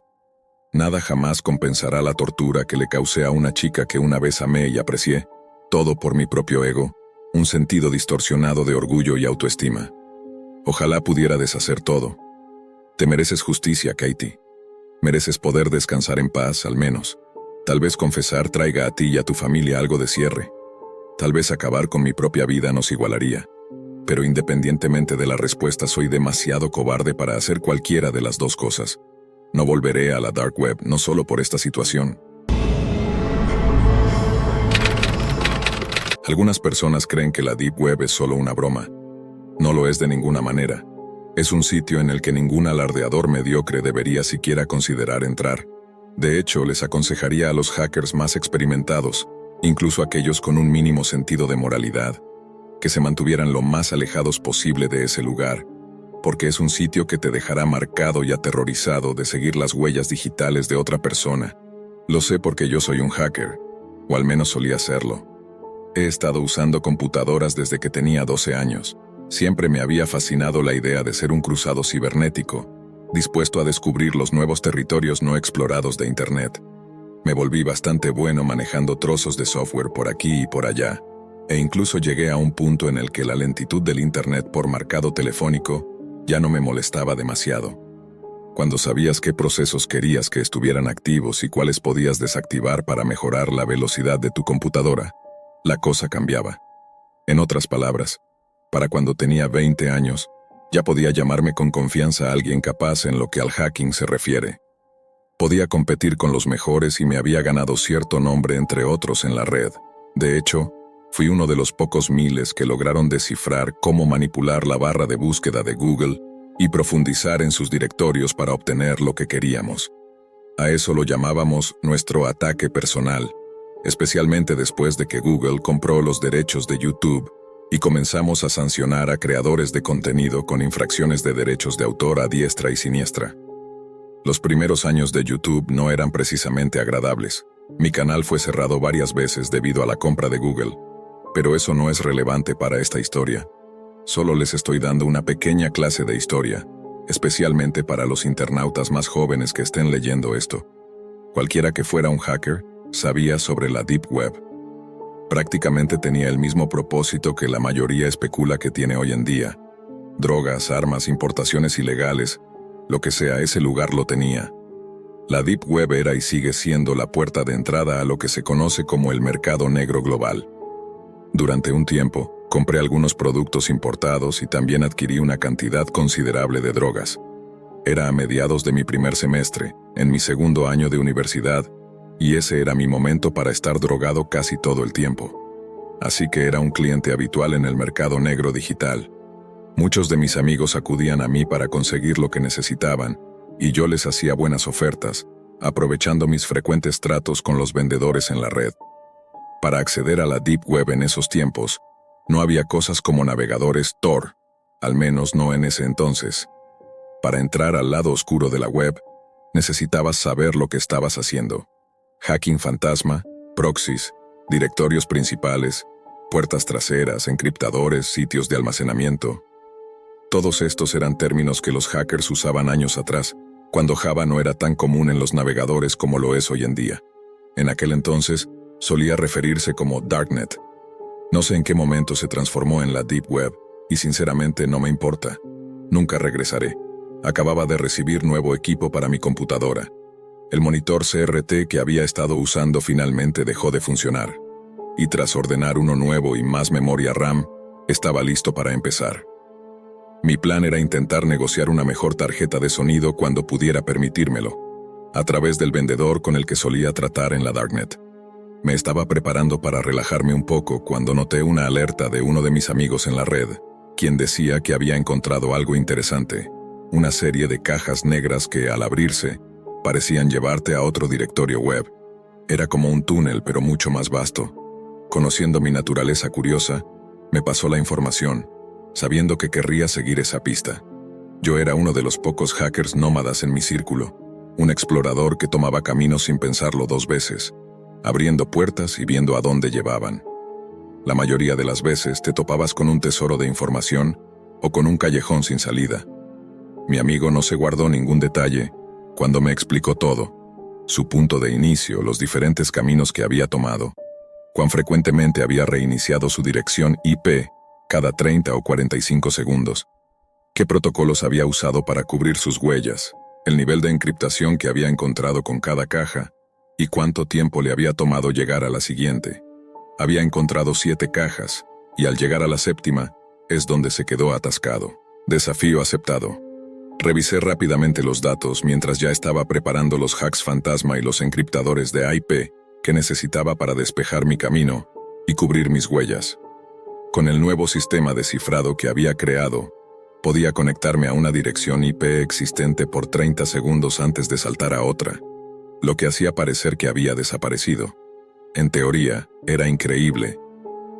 S1: Nada jamás compensará la tortura que le causé a una chica que una vez amé y aprecié. Todo por mi propio ego, un sentido distorsionado de orgullo y autoestima. Ojalá pudiera deshacer todo. Te mereces justicia, Katy. Mereces poder descansar en paz, al menos. Tal vez confesar traiga a ti y a tu familia algo de cierre. Tal vez acabar con mi propia vida nos igualaría. Pero independientemente de la respuesta, soy demasiado cobarde para hacer cualquiera de las dos cosas. No volveré a la dark web, no solo por esta situación. Algunas personas creen que la deep web es solo una broma. No lo es de ninguna manera. Es un sitio en el que ningún alardeador mediocre debería siquiera considerar entrar. De hecho, les aconsejaría a los hackers más experimentados, incluso aquellos con un mínimo sentido de moralidad, que se mantuvieran lo más alejados posible de ese lugar, porque es un sitio que te dejará marcado y aterrorizado de seguir las huellas digitales de otra persona. Lo sé porque yo soy un hacker, o al menos solía serlo. He estado usando computadoras desde que tenía 12 años. Siempre me había fascinado la idea de ser un cruzado cibernético, dispuesto a descubrir los nuevos territorios no explorados de Internet. Me volví bastante bueno manejando trozos de software por aquí y por allá, e incluso llegué a un punto en el que la lentitud del Internet por marcado telefónico ya no me molestaba demasiado. Cuando sabías qué procesos querías que estuvieran activos y cuáles podías desactivar para mejorar la velocidad de tu computadora, la cosa cambiaba. En otras palabras, para cuando tenía 20 años, ya podía llamarme con confianza a alguien capaz en lo que al hacking se refiere. Podía competir con los mejores y me había ganado cierto nombre entre otros en la red. De hecho, fui uno de los pocos miles que lograron descifrar cómo manipular la barra de búsqueda de Google y profundizar en sus directorios para obtener lo que queríamos. A eso lo llamábamos nuestro ataque personal, especialmente después de que Google compró los derechos de YouTube y comenzamos a sancionar a creadores de contenido con infracciones de derechos de autor a diestra y siniestra. Los primeros años de YouTube no eran precisamente agradables. Mi canal fue cerrado varias veces debido a la compra de Google, pero eso no es relevante para esta historia. Solo les estoy dando una pequeña clase de historia, especialmente para los internautas más jóvenes que estén leyendo esto. Cualquiera que fuera un hacker, sabía sobre la Deep Web. Prácticamente tenía el mismo propósito que la mayoría especula que tiene hoy en día. Drogas, armas, importaciones ilegales, lo que sea, ese lugar lo tenía. La Deep Web era y sigue siendo la puerta de entrada a lo que se conoce como el mercado negro global. Durante un tiempo, Compré algunos productos importados y también adquirí una cantidad considerable de drogas. Era a mediados de mi primer semestre, en mi segundo año de universidad, y ese era mi momento para estar drogado casi todo el tiempo. Así que era un cliente habitual en el mercado negro digital. Muchos de mis amigos acudían a mí para conseguir lo que necesitaban, y yo les hacía buenas ofertas, aprovechando mis frecuentes tratos con los vendedores en la red. Para acceder a la Deep Web en esos tiempos, no había cosas como navegadores Tor, al menos no en ese entonces. Para entrar al lado oscuro de la web, necesitabas saber lo que estabas haciendo. Hacking fantasma, proxies, directorios principales, puertas traseras, encriptadores, sitios de almacenamiento. Todos estos eran términos que los hackers usaban años atrás, cuando Java no era tan común en los navegadores como lo es hoy en día. En aquel entonces, solía referirse como Darknet. No sé en qué momento se transformó en la Deep Web, y sinceramente no me importa. Nunca regresaré. Acababa de recibir nuevo equipo para mi computadora. El monitor CRT que había estado usando finalmente dejó de funcionar. Y tras ordenar uno nuevo y más memoria RAM, estaba listo para empezar. Mi plan era intentar negociar una mejor tarjeta de sonido cuando pudiera permitírmelo, a través del vendedor con el que solía tratar en la Darknet. Me estaba preparando para relajarme un poco cuando noté una alerta de uno de mis amigos en la red, quien decía que había encontrado algo interesante, una serie de cajas negras que, al abrirse, parecían llevarte a otro directorio web. Era como un túnel, pero mucho más vasto. Conociendo mi naturaleza curiosa, me pasó la información, sabiendo que querría seguir esa pista. Yo era uno de los pocos hackers nómadas en mi círculo, un explorador que tomaba caminos sin pensarlo dos veces, abriendo puertas y viendo a dónde llevaban. La mayoría de las veces te topabas con un tesoro de información o con un callejón sin salida. Mi amigo no se guardó ningún detalle cuando me explicó todo, su punto de inicio, los diferentes caminos que había tomado, cuán frecuentemente había reiniciado su dirección IP cada 30 o 45 segundos, qué protocolos había usado para cubrir sus huellas, el nivel de encriptación que había encontrado con cada caja y cuánto tiempo le había tomado llegar a la siguiente. Había encontrado 7 cajas y al llegar a la séptima es donde se quedó atascado. Desafío aceptado. Revisé rápidamente los datos mientras ya estaba preparando los hacks fantasma y los encriptadores de IP que necesitaba para despejar mi camino y cubrir mis huellas. Con el nuevo sistema de cifrado que había creado, podía conectarme a una dirección IP existente por 30 segundos antes de saltar a otra, lo que hacía parecer que había desaparecido. En teoría, era increíble,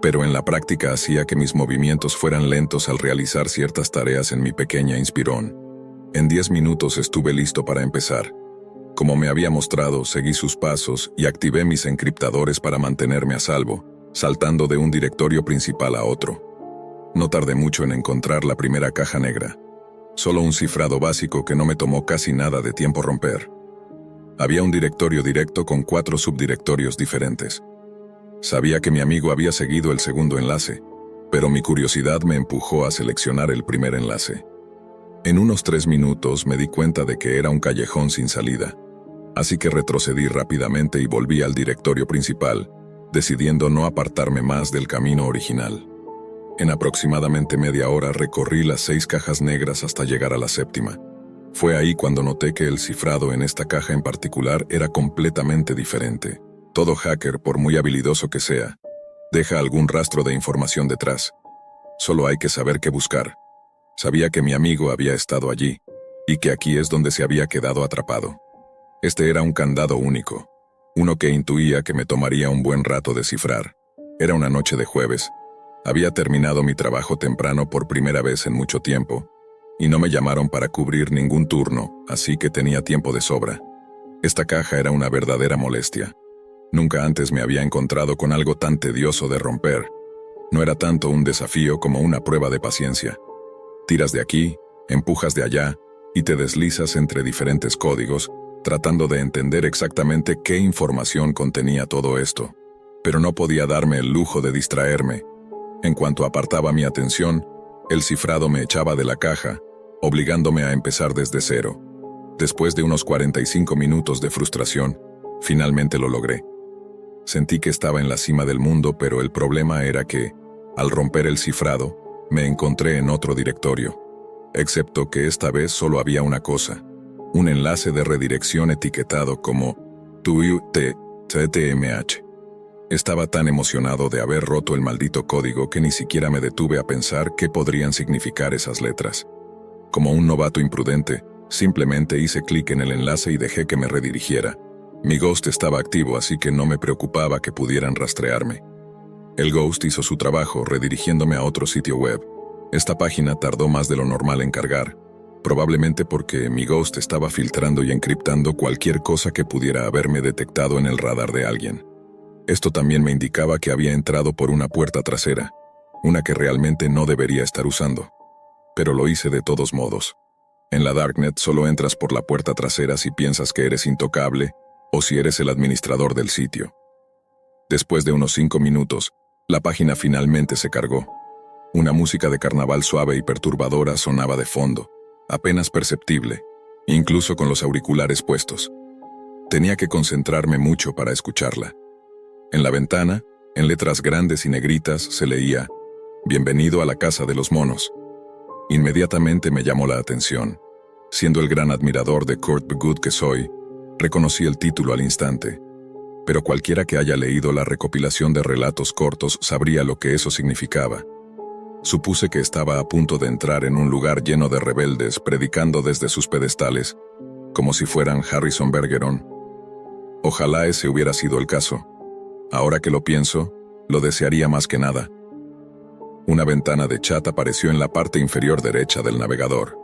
S1: pero en la práctica hacía que mis movimientos fueran lentos al realizar ciertas tareas en mi pequeña Inspiron. En 10 minutos estuve listo para empezar. Como me había mostrado, seguí sus pasos y activé mis encriptadores para mantenerme a salvo, saltando de un directorio principal a otro. No tardé mucho en encontrar la primera caja negra. Solo un cifrado básico que no me tomó casi nada de tiempo romper. Había un directorio directo con 4 subdirectorios diferentes. Sabía que mi amigo había seguido el segundo enlace, pero mi curiosidad me empujó a seleccionar el primer enlace. En unos 3 minutos me di cuenta de que era un callejón sin salida, así que retrocedí rápidamente y volví al directorio principal, decidiendo no apartarme más del camino original. En aproximadamente media hora recorrí las 6 cajas negras hasta llegar a la séptima. Fue ahí cuando noté que el cifrado en esta caja en particular era completamente diferente. Todo hacker, por muy habilidoso que sea, deja algún rastro de información detrás. Solo hay que saber qué buscar. Sabía que mi amigo había estado allí, y que aquí es donde se había quedado atrapado. Este era un candado único, uno que intuía que me tomaría un buen rato descifrar. Era una noche de jueves. Había terminado mi trabajo temprano por primera vez en mucho tiempo, y no me llamaron para cubrir ningún turno, así que tenía tiempo de sobra. Esta caja era una verdadera molestia. Nunca antes me había encontrado con algo tan tedioso de romper. No era tanto un desafío como una prueba de paciencia. Tiras de aquí, empujas de allá, y te deslizas entre diferentes códigos, tratando de entender exactamente qué información contenía todo esto. Pero no podía darme el lujo de distraerme. En cuanto apartaba mi atención, el cifrado me echaba de la caja, obligándome a empezar desde cero. Después de unos 45 minutos de frustración, finalmente lo logré. Sentí que estaba en la cima del mundo, pero el problema era que, Al romper el cifrado, me encontré en otro directorio, excepto que esta vez solo había una cosa, un enlace de redirección etiquetado como TTMH. Estaba tan emocionado de haber roto el maldito código que ni siquiera me detuve a pensar qué podrían significar esas letras. Como un novato imprudente, simplemente hice clic en el enlace y dejé que me redirigiera. Mi Ghost estaba activo, así que no me preocupaba que pudieran rastrearme. El Ghost hizo su trabajo redirigiéndome a otro sitio web. Esta página tardó más de lo normal en cargar, probablemente porque mi Ghost estaba filtrando y encriptando cualquier cosa que pudiera haberme detectado en el radar de alguien. Esto también me indicaba que había entrado por una puerta trasera, una que realmente no debería estar usando. Pero lo hice de todos modos. En la Darknet solo entras por la puerta trasera si piensas que eres intocable o si eres el administrador del sitio. Después de unos 5 minutos, la página finalmente se cargó. Una música de carnaval suave y perturbadora sonaba de fondo, apenas perceptible, incluso con los auriculares puestos. Tenía que concentrarme mucho para escucharla. En la ventana, en letras grandes y negritas, se leía: «Bienvenido a la casa de los monos». Inmediatamente me llamó la atención. Siendo el gran admirador de Kurt Vonnegut que soy, reconocí el título al instante. Pero cualquiera que haya leído la recopilación de relatos cortos sabría lo que eso significaba. Supuse que estaba a punto de entrar en un lugar lleno de rebeldes predicando desde sus pedestales, como si fueran Harrison Bergeron. Ojalá ese hubiera sido el caso. Ahora que lo pienso, lo desearía más que nada. Una ventana de chat apareció en la parte inferior derecha del navegador.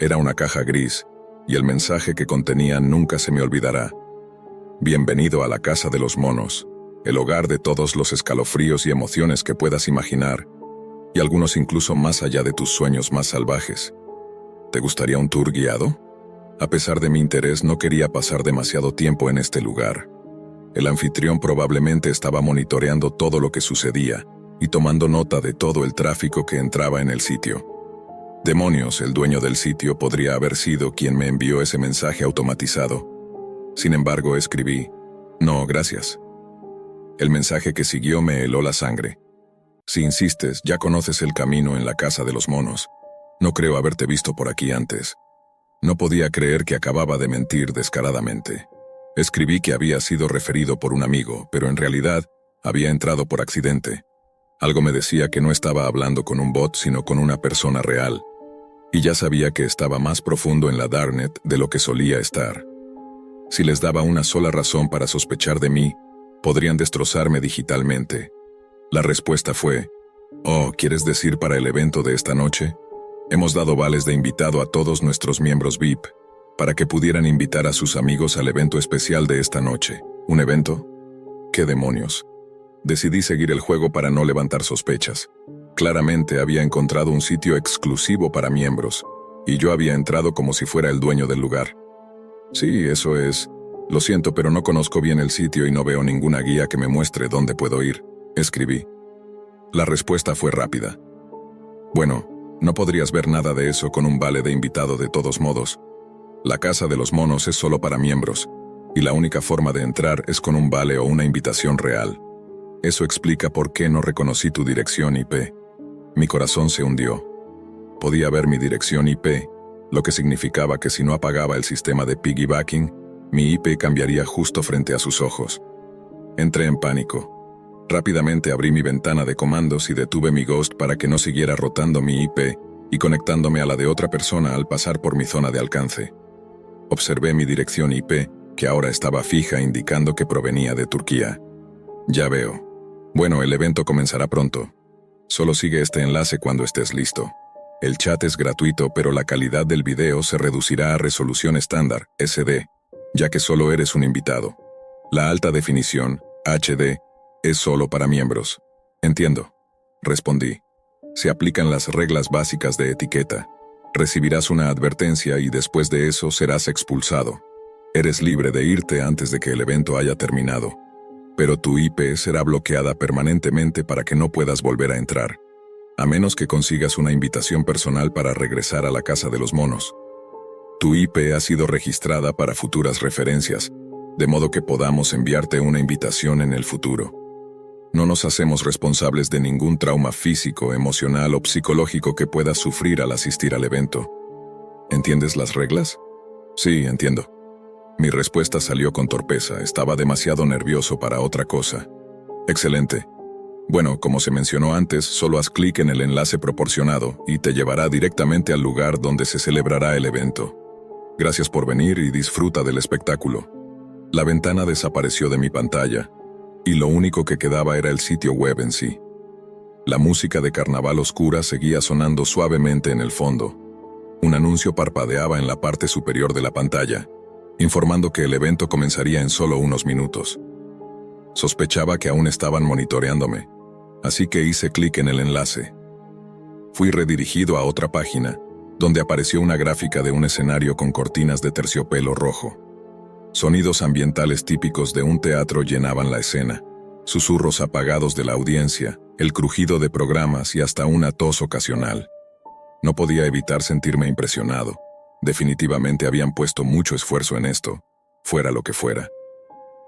S1: Era una caja gris, y el mensaje que contenía nunca se me olvidará. Bienvenido a la casa de los monos, el hogar de todos los escalofríos y emociones que puedas imaginar, y algunos incluso más allá de tus sueños más salvajes. ¿Te gustaría un tour guiado? A pesar de mi interés, no quería pasar demasiado tiempo en este lugar. El anfitrión probablemente estaba monitoreando todo lo que sucedía y tomando nota de todo el tráfico que entraba en el sitio. Demonios, el dueño del sitio podría haber sido quien me envió ese mensaje automatizado. Sin embargo, escribí: «No, gracias». El mensaje que siguió me heló la sangre. «Si insistes, ya conoces el camino en la casa de los monos. No creo haberte visto por aquí antes». No podía creer que acababa de mentir descaradamente. Escribí que había sido referido por un amigo, pero en realidad había entrado por accidente. Algo me decía que no estaba hablando con un bot, sino con una persona real. Y ya sabía que estaba más profundo en la Darknet de lo que solía estar. Si les daba una sola razón para sospechar de mí, podrían destrozarme digitalmente. La respuesta fue: «Oh, ¿quieres decir para el evento de esta noche? Hemos dado vales de invitado a todos nuestros miembros VIP, para que pudieran invitar a sus amigos al evento especial de esta noche». ¿Un evento? ¿Qué demonios? Decidí seguir el juego para no levantar sospechas. Claramente había encontrado un sitio exclusivo para miembros, y yo había entrado como si fuera el dueño del lugar. «Sí, eso es. Lo siento, pero no conozco bien el sitio y no veo ninguna guía que me muestre dónde puedo ir», escribí. La respuesta fue rápida. «Bueno, no podrías ver nada de eso con un vale de invitado de todos modos. La casa de los monos es solo para miembros, y la única forma de entrar es con un vale o una invitación real. Eso explica por qué no reconocí tu dirección IP». Mi corazón se hundió. Podía ver mi dirección IP, lo que significaba que si no apagaba el sistema de piggybacking, mi IP cambiaría justo frente a sus ojos. Entré en pánico. Rápidamente abrí mi ventana de comandos y detuve mi Ghost para que no siguiera rotando mi IP y conectándome a la de otra persona al pasar por mi zona de alcance. Observé mi dirección IP, que ahora estaba fija, indicando que provenía de Turquía. «Ya veo. Bueno, el evento comenzará pronto. Solo sigue este enlace cuando estés listo. El chat es gratuito, pero la calidad del video se reducirá a resolución estándar, SD, ya que solo eres un invitado. La alta definición, HD, es solo para miembros». «Entiendo», respondí. «Se aplican las reglas básicas de etiqueta. Recibirás una advertencia y después de eso serás expulsado. Eres libre de irte antes de que el evento haya terminado, pero tu IP será bloqueada permanentemente para que no puedas volver a entrar, a menos que consigas una invitación personal para regresar a la casa de los monos. Tu IP ha sido registrada para futuras referencias, de modo que podamos enviarte una invitación en el futuro». No nos hacemos responsables de ningún trauma físico, emocional o psicológico que puedas sufrir al asistir al evento. ¿Entiendes las reglas? Sí, entiendo. Mi respuesta salió con torpeza, estaba demasiado nervioso para otra cosa. Excelente. Bueno, como se mencionó antes, solo haz clic en el enlace proporcionado y te llevará directamente al lugar donde se celebrará el evento. Gracias por venir y disfruta del espectáculo. La ventana desapareció de mi pantalla, y lo único que quedaba era el sitio web en sí. La música de carnaval oscura seguía sonando suavemente en el fondo. Un anuncio parpadeaba en la parte superior de la pantalla, informando que el evento comenzaría en solo unos minutos. Sospechaba que aún estaban monitoreándome, así que hice clic en el enlace. Fui redirigido a otra página, donde apareció una gráfica de un escenario con cortinas de terciopelo rojo. Sonidos ambientales típicos de un teatro llenaban la escena, susurros apagados de la audiencia, el crujido de programas y hasta una tos ocasional. No podía evitar sentirme impresionado. Definitivamente habían puesto mucho esfuerzo en esto, fuera lo que fuera.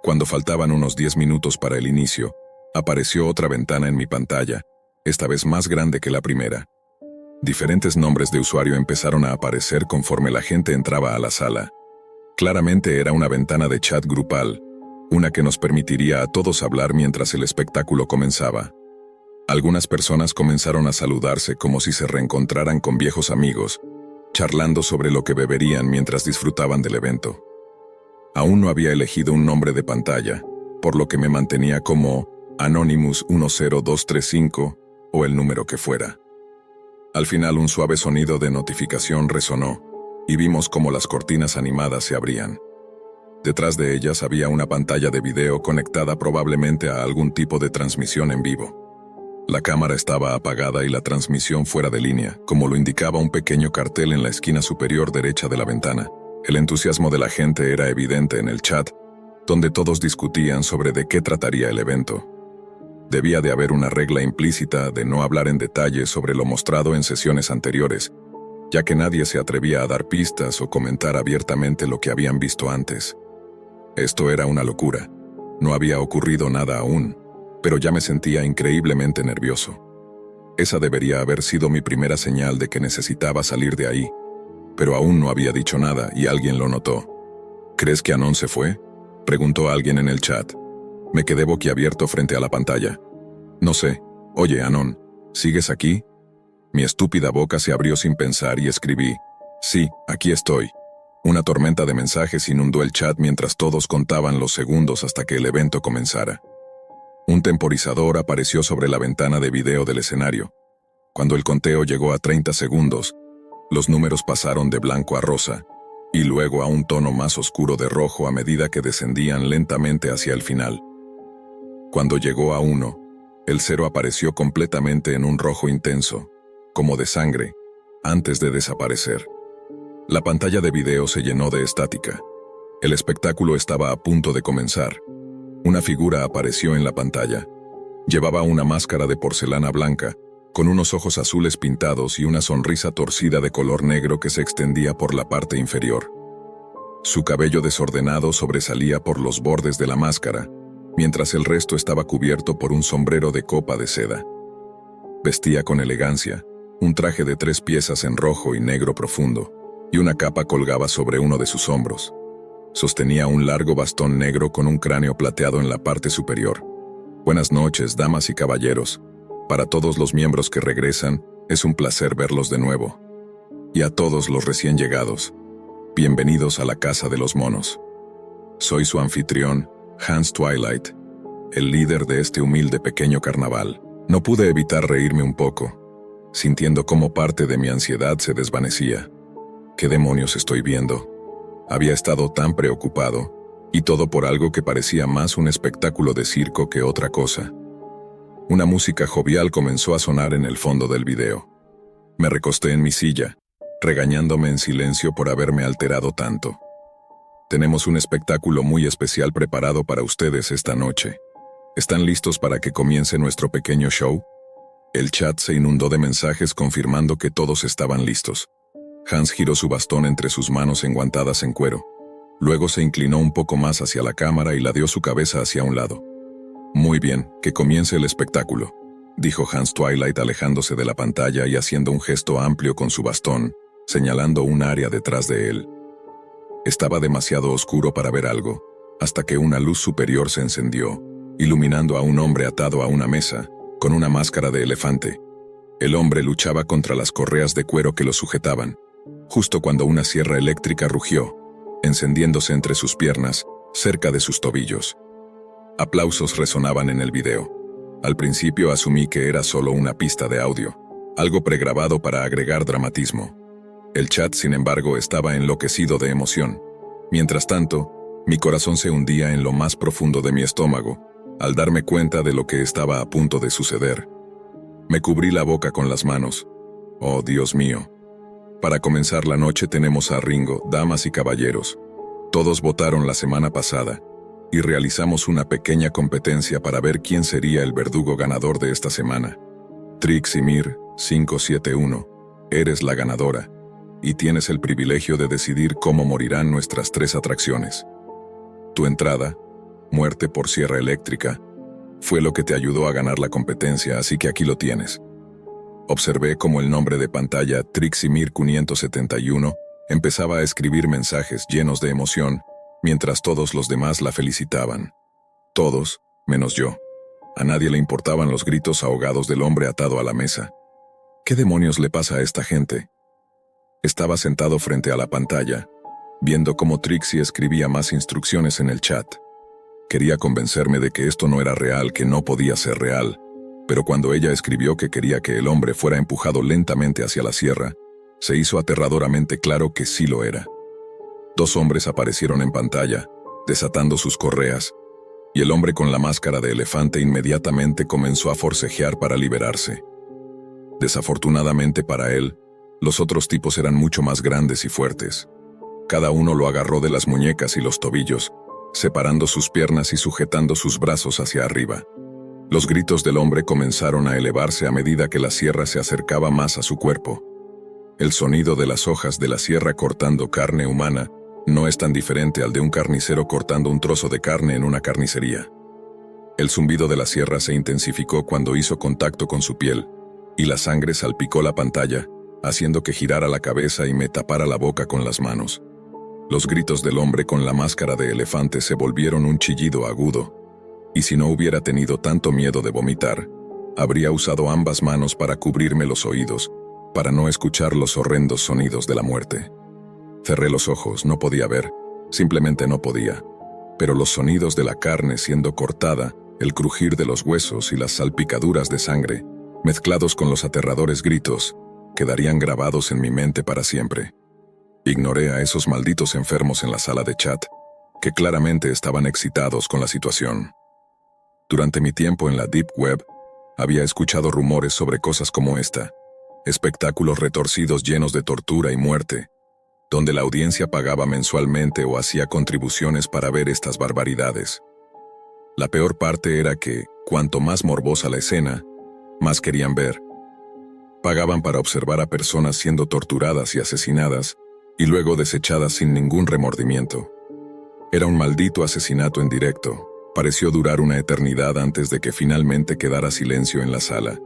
S1: Cuando faltaban unos 10 minutos para el inicio, apareció otra ventana en mi pantalla, esta vez más grande que la primera. Diferentes nombres de usuario empezaron a aparecer conforme la gente entraba a la sala. Claramente era una ventana de chat grupal, una que nos permitiría a todos hablar mientras el espectáculo comenzaba. Algunas personas comenzaron a saludarse como si se reencontraran con viejos amigos, charlando sobre lo que beberían mientras disfrutaban del evento. Aún no había elegido un nombre de pantalla, por lo que me mantenía como Anonymous 10235 o el número que fuera. Al final un suave sonido de notificación resonó, y vimos cómo las cortinas animadas se abrían. Detrás de ellas había una pantalla de video conectada probablemente a algún tipo de transmisión en vivo. La cámara estaba apagada y la transmisión fuera de línea, como lo indicaba un pequeño cartel en la esquina superior derecha de la ventana. El entusiasmo de la gente era evidente en el chat, donde todos discutían sobre de qué trataría el evento. Debía de haber una regla implícita de no hablar en detalle sobre lo mostrado en sesiones anteriores, ya que nadie se atrevía a dar pistas o comentar abiertamente lo que habían visto antes. Esto era una locura. No había ocurrido nada aún, pero ya me sentía increíblemente nervioso. Esa debería haber sido mi primera señal de que necesitaba salir de ahí, pero aún no había dicho nada y alguien lo notó. ¿Crees que Anon se fue?, preguntó alguien en el chat. Me quedé boquiabierto frente a la pantalla. No sé. Oye, Anon, ¿sigues aquí? Mi estúpida boca se abrió sin pensar y escribí: sí, aquí estoy. Una tormenta de mensajes inundó el chat mientras todos contaban los segundos hasta que el evento comenzara. Un temporizador apareció sobre la ventana de video del escenario. Cuando el conteo llegó a 30 segundos, los números pasaron de blanco a rosa, y luego a un tono más oscuro de rojo a medida que descendían lentamente hacia el final. Cuando llegó a 1, el 0 apareció completamente en un rojo intenso, como de sangre, antes de desaparecer. La pantalla de video se llenó de estática. El espectáculo estaba a punto de comenzar. Una figura apareció en la pantalla. Llevaba una máscara de porcelana blanca, con unos ojos azules pintados y una sonrisa torcida de color negro que se extendía por la parte inferior. Su cabello desordenado sobresalía por los bordes de la máscara, mientras el resto estaba cubierto por un sombrero de copa de seda. Vestía con elegancia, un traje de 3 piezas en rojo y negro profundo, y una capa colgaba sobre uno de sus hombros. Sostenía un largo bastón negro con un cráneo plateado en la parte superior. Buenas noches, damas y caballeros. Para todos los miembros que regresan, es un placer verlos de nuevo. Y a todos los recién llegados, bienvenidos a la Casa de los Monos. Soy su anfitrión, Hans Twilight, el líder de este humilde pequeño carnaval. No pude evitar reírme un poco, sintiendo cómo parte de mi ansiedad se desvanecía. ¿Qué demonios estoy viendo? Había estado tan preocupado, y todo por algo que parecía más un espectáculo de circo que otra cosa. Una música jovial comenzó a sonar en el fondo del video. Me recosté en mi silla, regañándome en silencio por haberme alterado tanto. Tenemos un espectáculo muy especial preparado para ustedes esta noche. ¿Están listos para que comience nuestro pequeño show? El chat se inundó de mensajes confirmando que todos estaban listos. Hans giró su bastón entre sus manos enguantadas en cuero. Luego se inclinó un poco más hacia la cámara y ladeó su cabeza hacia un lado. Muy bien, que comience el espectáculo, dijo Hans Twilight alejándose de la pantalla y haciendo un gesto amplio con su bastón, señalando un área detrás de él. Estaba demasiado oscuro para ver algo, hasta que una luz superior se encendió, iluminando a un hombre atado a una mesa, con una máscara de elefante. El hombre luchaba contra las correas de cuero que lo sujetaban, justo cuando una sierra eléctrica rugió, encendiéndose entre sus piernas, cerca de sus tobillos. Aplausos resonaban en el video. Al principio asumí que era solo una pista de audio, algo pregrabado para agregar dramatismo. El chat, sin embargo, estaba enloquecido de emoción. Mientras tanto, mi corazón se hundía en lo más profundo de mi estómago, al darme cuenta de lo que estaba a punto de suceder. Me cubrí la boca con las manos. Oh, Dios mío. Para comenzar la noche tenemos a Ringo, damas y caballeros. Todos votaron la semana pasada, y realizamos una pequeña competencia para ver quién sería el verdugo ganador de esta semana. Trixie Mir, 571, eres la ganadora, y tienes el privilegio de decidir cómo morirán nuestras 3 atracciones. Tu entrada, muerte por sierra eléctrica, fue lo que te ayudó a ganar la competencia, así que aquí lo tienes. Observé cómo el nombre de pantalla Trixie Mir 571 empezaba a escribir mensajes llenos de emoción, mientras todos los demás la felicitaban. Todos, menos yo. A nadie le importaban los gritos ahogados del hombre atado a la mesa. ¿Qué demonios le pasa a esta gente? Estaba sentado frente a la pantalla, viendo cómo Trixie escribía más instrucciones en el chat. Quería convencerme de que esto no era real, que no podía ser real, pero cuando ella escribió que quería que el hombre fuera empujado lentamente hacia la sierra, se hizo aterradoramente claro que sí lo era. 2 hombres aparecieron en pantalla, desatando sus correas, y el hombre con la máscara de elefante inmediatamente comenzó a forcejear para liberarse. Desafortunadamente para él, los otros tipos eran mucho más grandes y fuertes. Cada uno lo agarró de las muñecas y los tobillos, separando sus piernas y sujetando sus brazos hacia arriba. Los gritos del hombre comenzaron a elevarse a medida que la sierra se acercaba más a su cuerpo. El sonido de las hojas de la sierra cortando carne humana no es tan diferente al de un carnicero cortando un trozo de carne en una carnicería. El zumbido de la sierra se intensificó cuando hizo contacto con su piel, y la sangre salpicó la pantalla, haciendo que girara la cabeza y me tapara la boca con las manos. Los gritos del hombre con la máscara de elefante se volvieron un chillido agudo, y si no hubiera tenido tanto miedo de vomitar, habría usado ambas manos para cubrirme los oídos, para no escuchar los horrendos sonidos de la muerte. Cerré los ojos, no podía ver, simplemente no podía, pero los sonidos de la carne siendo cortada, el crujir de los huesos y las salpicaduras de sangre, mezclados con los aterradores gritos, quedarían grabados en mi mente para siempre. Ignoré a esos malditos enfermos en la sala de chat, que claramente estaban excitados con la situación. Durante mi tiempo en la Deep Web, había escuchado rumores sobre cosas como esta, espectáculos retorcidos llenos de tortura y muerte, donde la audiencia pagaba mensualmente o hacía contribuciones para ver estas barbaridades. La peor parte era que, cuanto más morbosa la escena, más querían ver. Pagaban para observar a personas siendo torturadas y asesinadas, y luego desechadas sin ningún remordimiento. Era un maldito asesinato en directo. Pareció durar una eternidad antes de que finalmente quedara silencio en la sala.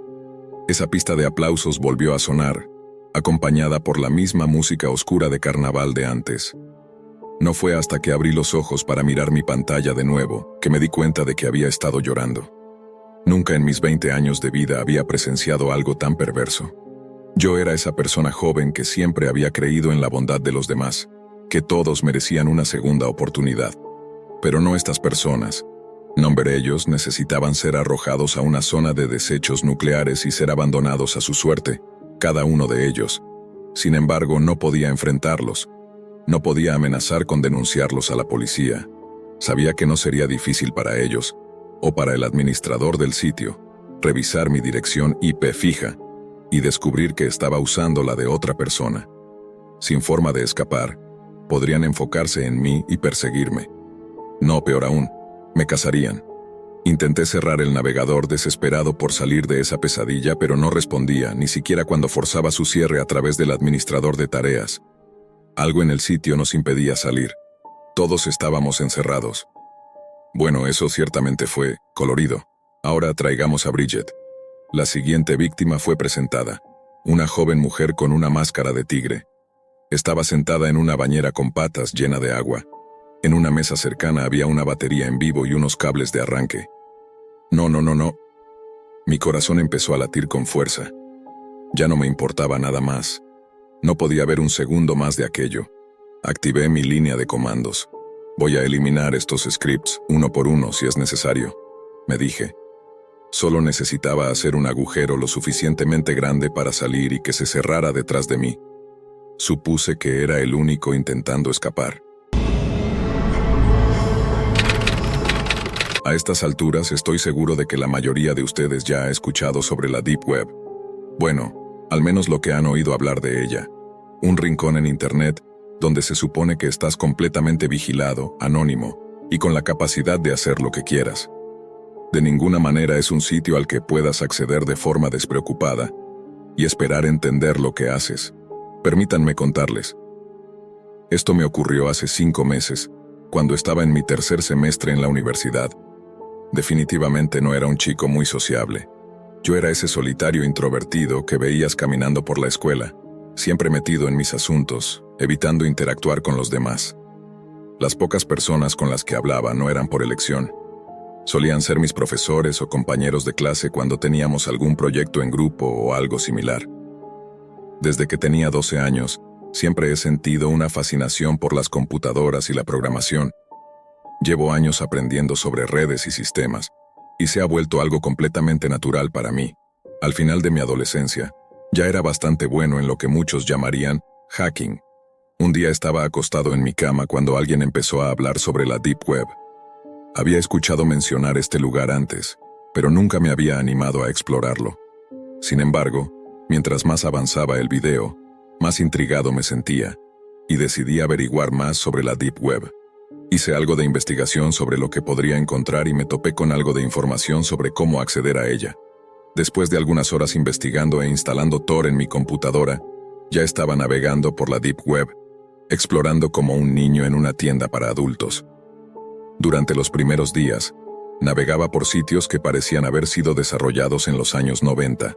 S1: Esa pista de aplausos volvió a sonar, acompañada por la misma música oscura de carnaval de antes. No fue hasta que abrí los ojos para mirar mi pantalla de nuevo que me di cuenta de que había estado llorando. Nunca en mis 20 años de vida había presenciado algo tan perverso. Yo era esa persona joven que siempre había creído en la bondad de los demás, que todos merecían una segunda oportunidad. Pero no estas personas. Nombre ellos necesitaban ser arrojados a una zona de desechos nucleares y ser abandonados a su suerte, cada uno de ellos. Sin embargo, no podía enfrentarlos. No podía amenazar con denunciarlos a la policía. Sabía que no sería difícil para ellos, o para el administrador del sitio, revisar mi dirección IP fija y descubrir que estaba usando la de otra persona. Sin forma de escapar, podrían enfocarse en mí y perseguirme. No, peor aún, me cazarían. Intenté cerrar el navegador desesperado por salir de esa pesadilla, pero no respondía, ni siquiera cuando forzaba su cierre a través del administrador de tareas. Algo en el sitio nos impedía salir. Todos estábamos encerrados. Bueno, eso ciertamente fue colorido. Ahora traigamos a Bridget. La siguiente víctima fue presentada. Una joven mujer con una máscara de tigre. Estaba sentada en una bañera con patas llena de agua. En una mesa cercana había una batería en vivo y unos cables de arranque. No, no, no, no. Mi corazón empezó a latir con fuerza. Ya no me importaba nada más. No podía ver un segundo más de aquello. Activé mi línea de comandos. Voy a eliminar estos scripts uno por uno si es necesario, me dije. Solo necesitaba hacer un agujero lo suficientemente grande para salir y que se cerrara detrás de mí. Supuse que era el único intentando escapar. A estas alturas estoy seguro de que la mayoría de ustedes ya ha escuchado sobre la Deep Web. Bueno, al menos lo que han oído hablar de ella. Un rincón en Internet donde se supone que estás completamente vigilado, anónimo, y con la capacidad de hacer lo que quieras. De ninguna manera es un sitio al que puedas acceder de forma despreocupada y esperar entender lo que haces. Permítanme contarles. Esto me ocurrió hace 5 meses, cuando estaba en mi tercer semestre en la universidad. Definitivamente no era un chico muy sociable. Yo era ese solitario introvertido que veías caminando por la escuela, siempre metido en mis asuntos, evitando interactuar con los demás. Las pocas personas con las que hablaba no eran por elección. Solían ser mis profesores o compañeros de clase cuando teníamos algún proyecto en grupo o algo similar. Desde que tenía 12 años, siempre he sentido una fascinación por las computadoras y la programación. Llevo años aprendiendo sobre redes y sistemas, y se ha vuelto algo completamente natural para mí. Al final de mi adolescencia, ya era bastante bueno en lo que muchos llamarían hacking. Un día estaba acostado en mi cama cuando alguien empezó a hablar sobre la Deep Web. Había escuchado mencionar este lugar antes, pero nunca me había animado a explorarlo. Sin embargo, mientras más avanzaba el video, más intrigado me sentía, y decidí averiguar más sobre la Deep Web. Hice algo de investigación sobre lo que podría encontrar y me topé con algo de información sobre cómo acceder a ella. Después de algunas horas investigando e instalando Tor en mi computadora, ya estaba navegando por la Deep Web, explorando como un niño en una tienda para adultos. Durante los primeros días, navegaba por sitios que parecían haber sido desarrollados en los años 90.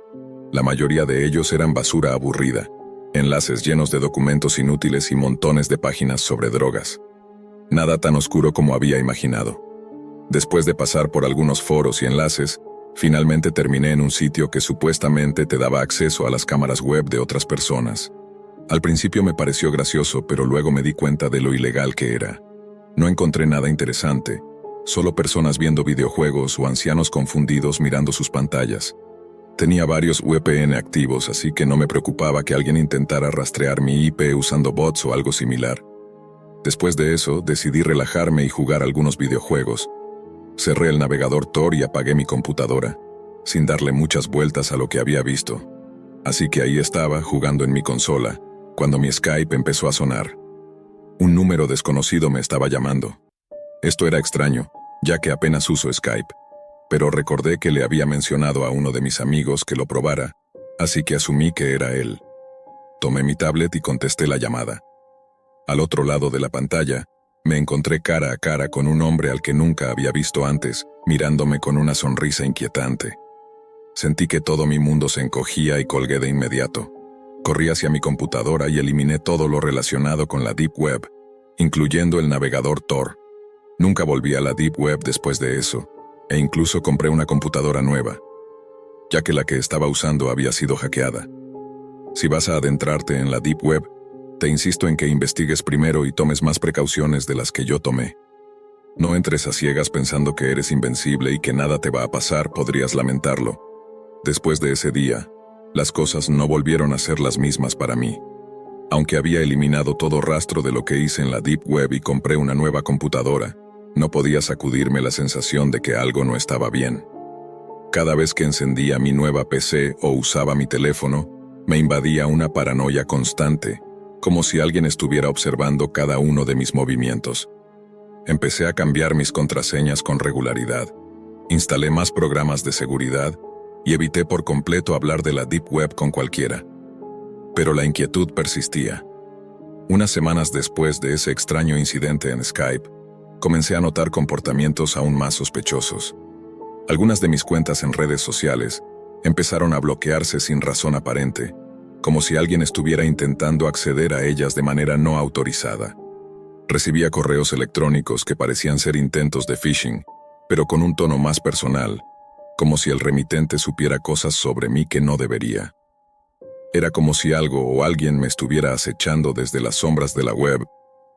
S1: La mayoría de ellos eran basura aburrida, enlaces llenos de documentos inútiles y montones de páginas sobre drogas. Nada tan oscuro como había imaginado. Después de pasar por algunos foros y enlaces, finalmente terminé en un sitio que supuestamente te daba acceso a las cámaras web de otras personas. Al principio me pareció gracioso, pero luego me di cuenta de lo ilegal que era. No encontré nada interesante, solo personas viendo videojuegos o ancianos confundidos mirando sus pantallas. Tenía varios VPN activos, así que no me preocupaba que alguien intentara rastrear mi IP usando bots o algo similar. Después de eso, decidí relajarme y jugar algunos videojuegos. Cerré el navegador Tor y apagué mi computadora, sin darle muchas vueltas a lo que había visto. Así que ahí estaba, jugando en mi consola, cuando mi Skype empezó a sonar. Un número desconocido me estaba llamando. Esto era extraño, ya que apenas uso Skype, pero recordé que le había mencionado a uno de mis amigos que lo probara, así que asumí que era él. Tomé mi tablet y contesté la llamada. Al otro lado de la pantalla, me encontré cara a cara con un hombre al que nunca había visto antes, mirándome con una sonrisa inquietante. Sentí que todo mi mundo se encogía y colgué de inmediato. Corrí hacia mi computadora y eliminé todo lo relacionado con la Deep Web, incluyendo el navegador Tor. Nunca volví a la Deep Web después de eso, e incluso compré una computadora nueva, ya que la que estaba usando había sido hackeada. Si vas a adentrarte en la Deep Web, te insisto en que investigues primero y tomes más precauciones de las que yo tomé. No entres a ciegas pensando que eres invencible y que nada te va a pasar, podrías lamentarlo. Después de ese día, las cosas no volvieron a ser las mismas para mí. Aunque había eliminado todo rastro de lo que hice en la Deep Web y compré una nueva computadora, no podía sacudirme la sensación de que algo no estaba bien. Cada vez que encendía mi nueva PC o usaba mi teléfono, me invadía una paranoia constante, como si alguien estuviera observando cada uno de mis movimientos. Empecé a cambiar mis contraseñas con regularidad, instalé más programas de seguridad y evité por completo hablar de la Deep Web con cualquiera. Pero la inquietud persistía. Unas semanas después de ese extraño incidente en Skype, comencé a notar comportamientos aún más sospechosos. Algunas de mis cuentas en redes sociales empezaron a bloquearse sin razón aparente, como si alguien estuviera intentando acceder a ellas de manera no autorizada. Recibía correos electrónicos que parecían ser intentos de phishing, pero con un tono más personal, como si el remitente supiera cosas sobre mí que no debería. Era como si algo o alguien me estuviera acechando desde las sombras de la web,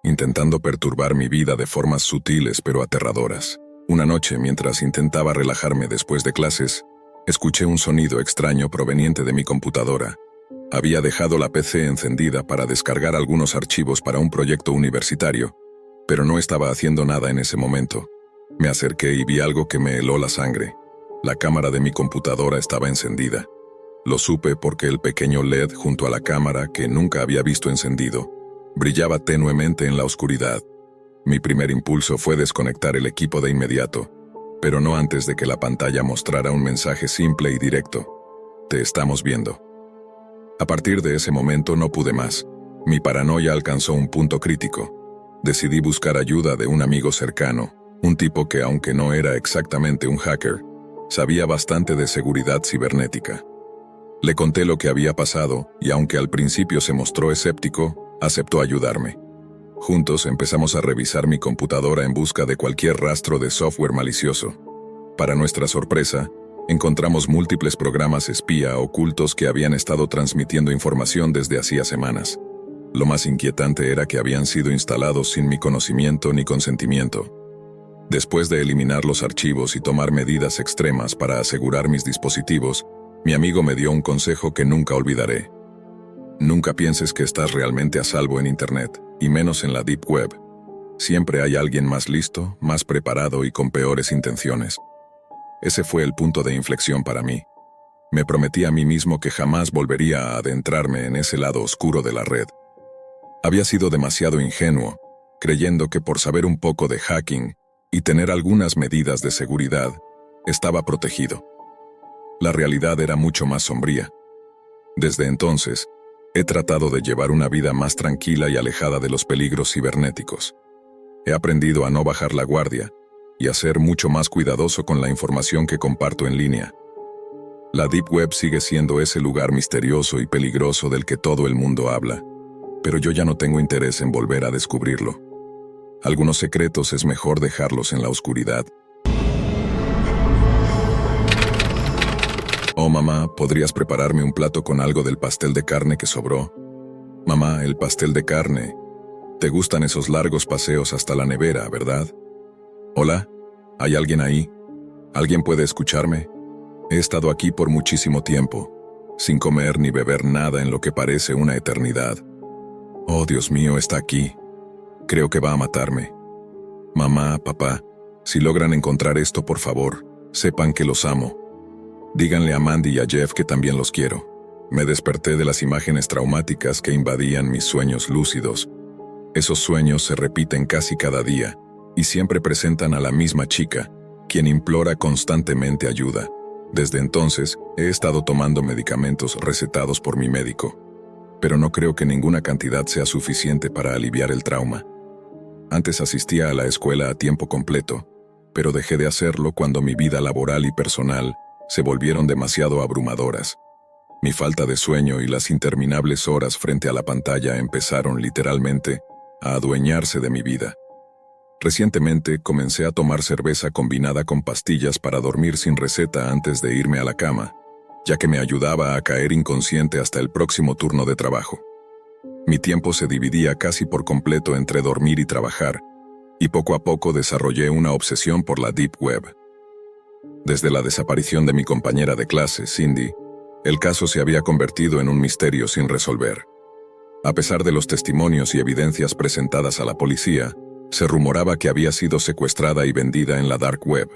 S1: intentando perturbar mi vida de formas sutiles pero aterradoras. Una noche, mientras intentaba relajarme después de clases, escuché un sonido extraño proveniente de mi computadora. Había dejado la PC encendida para descargar algunos archivos para un proyecto universitario, pero no estaba haciendo nada en ese momento. Me acerqué y vi algo que me heló la sangre. La cámara de mi computadora estaba encendida. Lo supe porque el pequeño LED junto a la cámara, que nunca había visto encendido, brillaba tenuemente en la oscuridad. Mi primer impulso fue desconectar el equipo de inmediato, pero no antes de que la pantalla mostrara un mensaje simple y directo. Te estamos viendo. A partir de ese momento no pude más. Mi paranoia alcanzó un punto crítico. Decidí buscar ayuda de un amigo cercano, un tipo que, aunque no era exactamente un hacker, sabía bastante de seguridad cibernética. Le conté lo que había pasado y, aunque al principio se mostró escéptico, aceptó ayudarme. Juntos empezamos a revisar mi computadora en busca de cualquier rastro de software malicioso. Para nuestra sorpresa, encontramos múltiples programas espía ocultos que habían estado transmitiendo información desde hacía semanas. Lo más inquietante era que habían sido instalados sin mi conocimiento ni consentimiento. Después de eliminar los archivos y tomar medidas extremas para asegurar mis dispositivos, mi amigo me dio un consejo que nunca olvidaré. Nunca pienses que estás realmente a salvo en Internet, y menos en la Deep Web. Siempre hay alguien más listo, más preparado y con peores intenciones. Ese fue el punto de inflexión para mí. Me prometí a mí mismo que jamás volvería a adentrarme en ese lado oscuro de la red. Había sido demasiado ingenuo, creyendo que por saber un poco de hacking y tener algunas medidas de seguridad, estaba protegido. La realidad era mucho más sombría. Desde entonces, he tratado de llevar una vida más tranquila y alejada de los peligros cibernéticos. He aprendido a no bajar la guardia y a ser mucho más cuidadoso con la información que comparto en línea. La Deep Web sigue siendo ese lugar misterioso y peligroso del que todo el mundo habla, pero yo ya no tengo interés en volver a descubrirlo. Algunos secretos es mejor dejarlos en la oscuridad. Oh, mamá, ¿podrías prepararme un plato con algo del pastel de carne que sobró? Mamá, el pastel de carne. Te gustan esos largos paseos hasta la nevera, ¿verdad? Hola, ¿hay alguien ahí? ¿Alguien puede escucharme? He estado aquí por muchísimo tiempo, sin comer ni beber nada en lo que parece una eternidad. Oh, Dios mío, está aquí. Creo que va a matarme. Mamá, papá, si logran encontrar esto, por favor, sepan que los amo. Díganle a Mandy y a Jeff que también los quiero. Me desperté de las imágenes traumáticas que invadían mis sueños lúcidos. Esos sueños se repiten casi cada día, y siempre presentan a la misma chica, quien implora constantemente ayuda. Desde entonces, he estado tomando medicamentos recetados por mi médico, pero no creo que ninguna cantidad sea suficiente para aliviar el trauma. Antes asistía a la escuela a tiempo completo, pero dejé de hacerlo cuando mi vida laboral y personal se volvieron demasiado abrumadoras. Mi falta de sueño y las interminables horas frente a la pantalla empezaron literalmente a adueñarse de mi vida. Recientemente comencé a tomar cerveza combinada con pastillas para dormir sin receta antes de irme a la cama, ya que me ayudaba a caer inconsciente hasta el próximo turno de trabajo. Mi tiempo se dividía casi por completo entre dormir y trabajar, y poco a poco desarrollé una obsesión por la Deep Web. Desde la desaparición de mi compañera de clase, Cindy, el caso se había convertido en un misterio sin resolver. A pesar de los testimonios y evidencias presentadas a la policía, se rumoraba que había sido secuestrada y vendida en la Dark Web.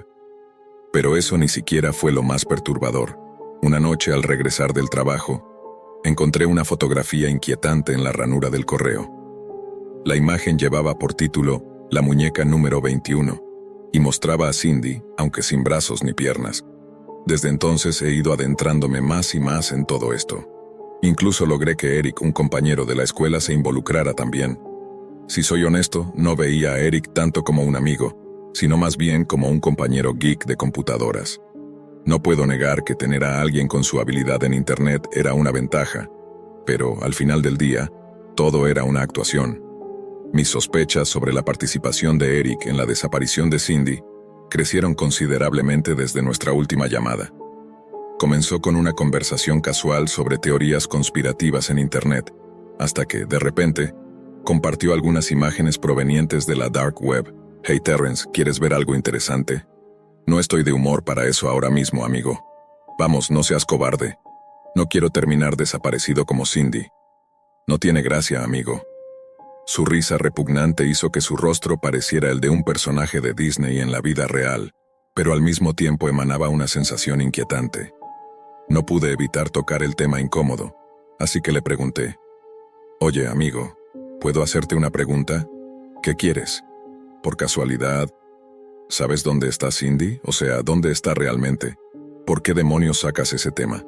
S1: Pero eso ni siquiera fue lo más perturbador. Una noche, al regresar del trabajo, encontré una fotografía inquietante en la ranura del correo. La imagen llevaba por título La muñeca número 21 y mostraba a Cindy, aunque sin brazos ni piernas. Desde entonces he ido adentrándome más y más en todo esto. Incluso logré que Eric, un compañero de la escuela, se involucrara también. Si soy honesto, no veía a Eric tanto como un amigo, sino más bien como un compañero geek de computadoras. No puedo negar que tener a alguien con su habilidad en Internet era una ventaja, pero al final del día, todo era una actuación. Mis sospechas sobre la participación de Eric en la desaparición de Cindy crecieron considerablemente desde nuestra última llamada. Comenzó con una conversación casual sobre teorías conspirativas en Internet, hasta que, de repente, compartió algunas imágenes provenientes de la Dark Web. Hey Terrence, ¿quieres ver algo interesante? No estoy de humor para eso ahora mismo, amigo. Vamos, no seas cobarde. No quiero terminar desaparecido como Cindy. No tiene gracia, amigo. Su risa repugnante hizo que su rostro pareciera el de un personaje de Disney en la vida real, pero al mismo tiempo emanaba una sensación inquietante. No pude evitar tocar el tema incómodo, así que le pregunté: «Oye, amigo, ¿puedo hacerte una pregunta? ¿Qué quieres? ¿Por casualidad? ¿Sabes dónde está Cindy? O sea, ¿dónde está realmente? ¿Por qué demonios sacas ese tema?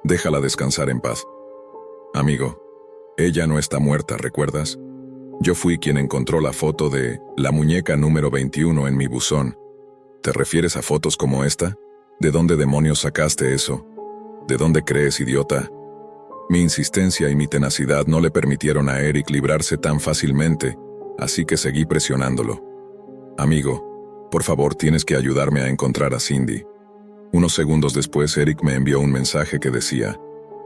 S1: Déjala descansar en paz». «Amigo, ella no está muerta, ¿recuerdas? Yo fui quien encontró la foto de la muñeca número 21 en mi buzón. ¿Te refieres a fotos como esta? ¿De dónde demonios sacaste eso? ¿De dónde crees, idiota?». Mi insistencia y mi tenacidad no le permitieron a Eric librarse tan fácilmente, así que seguí presionándolo. «Amigo, por favor, tienes que ayudarme a encontrar a Cindy». Unos segundos después, Eric me envió un mensaje que decía: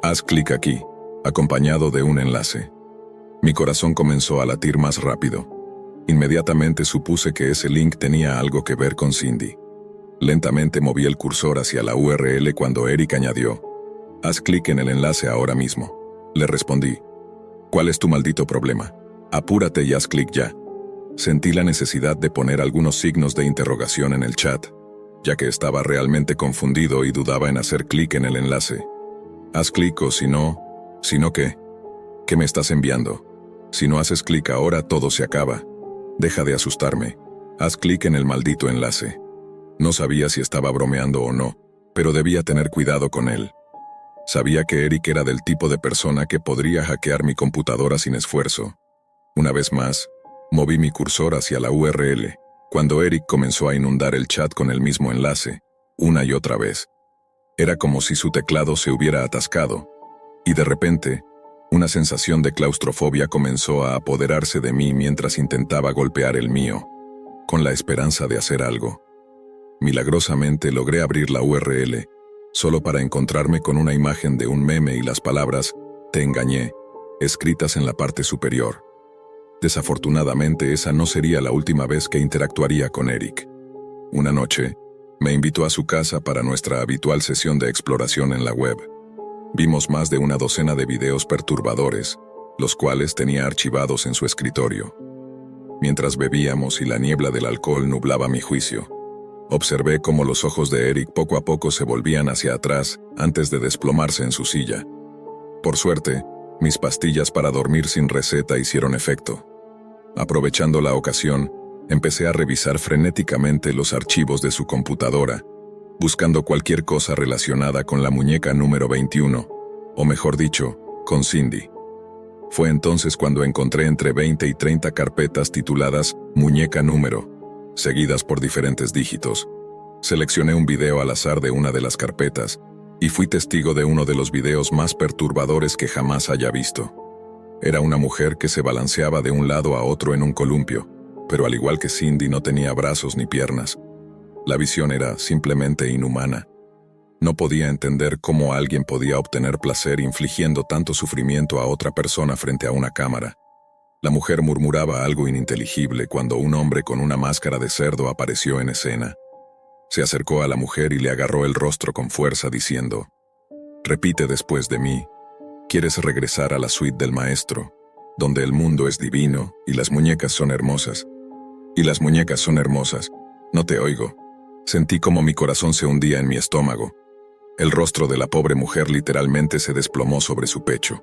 S1: «Haz clic aquí», acompañado de un enlace. Mi corazón comenzó a latir más rápido. Inmediatamente supuse que ese link tenía algo que ver con Cindy. Lentamente moví el cursor hacia la URL cuando Eric añadió: «Haz clic en el enlace ahora mismo». Le respondí: «¿Cuál es tu maldito problema? Apúrate y haz clic ya». Sentí la necesidad de poner algunos signos de interrogación en el chat, ya que estaba realmente confundido y dudaba en hacer clic en el enlace. «Haz clic o si no qué. ¿Qué me estás enviando? Si no haces clic ahora, todo se acaba. Deja de asustarme. Haz clic en el maldito enlace». No sabía si estaba bromeando o no, pero debía tener cuidado con él. Sabía que Eric era del tipo de persona que podría hackear mi computadora sin esfuerzo. Una vez más, moví mi cursor hacia la URL, cuando Eric comenzó a inundar el chat con el mismo enlace, una y otra vez. Era como si su teclado se hubiera atascado, y de repente, una sensación de claustrofobia comenzó a apoderarse de mí mientras intentaba golpear el mío, con la esperanza de hacer algo. Milagrosamente logré abrir la URL, solo para encontrarme con una imagen de un meme y las palabras «Te engañé», escritas en la parte superior. Desafortunadamente, esa no sería la última vez que interactuaría con Eric. Una noche, me invitó a su casa para nuestra habitual sesión de exploración en la web. Vimos más de una docena de videos perturbadores, los cuales tenía archivados en su escritorio. Mientras bebíamos y la niebla del alcohol nublaba mi juicio, observé cómo los ojos de Eric poco a poco se volvían hacia atrás antes de desplomarse en su silla. Por suerte, mis pastillas para dormir sin receta hicieron efecto. Aprovechando la ocasión, empecé a revisar frenéticamente los archivos de su computadora, buscando cualquier cosa relacionada con la muñeca número 21, o mejor dicho, con Cindy. Fue entonces cuando encontré entre 20 y 30 carpetas tituladas Muñeca número, seguidas por diferentes dígitos. Seleccioné un video al azar de una de las carpetas y fui testigo de uno de los videos más perturbadores que jamás haya visto. Era una mujer que se balanceaba de un lado a otro en un columpio, pero al igual que Cindy no tenía brazos ni piernas. La visión era simplemente inhumana. No podía entender cómo alguien podía obtener placer infligiendo tanto sufrimiento a otra persona frente a una cámara. La mujer murmuraba algo ininteligible cuando un hombre con una máscara de cerdo apareció en escena. Se acercó a la mujer y le agarró el rostro con fuerza diciendo: «Repite después de mí. ¿Quieres regresar a la suite del maestro, donde el mundo es divino y las muñecas son hermosas? Y las muñecas son hermosas. No te oigo». Sentí como mi corazón se hundía en mi estómago. El rostro de la pobre mujer literalmente se desplomó sobre su pecho.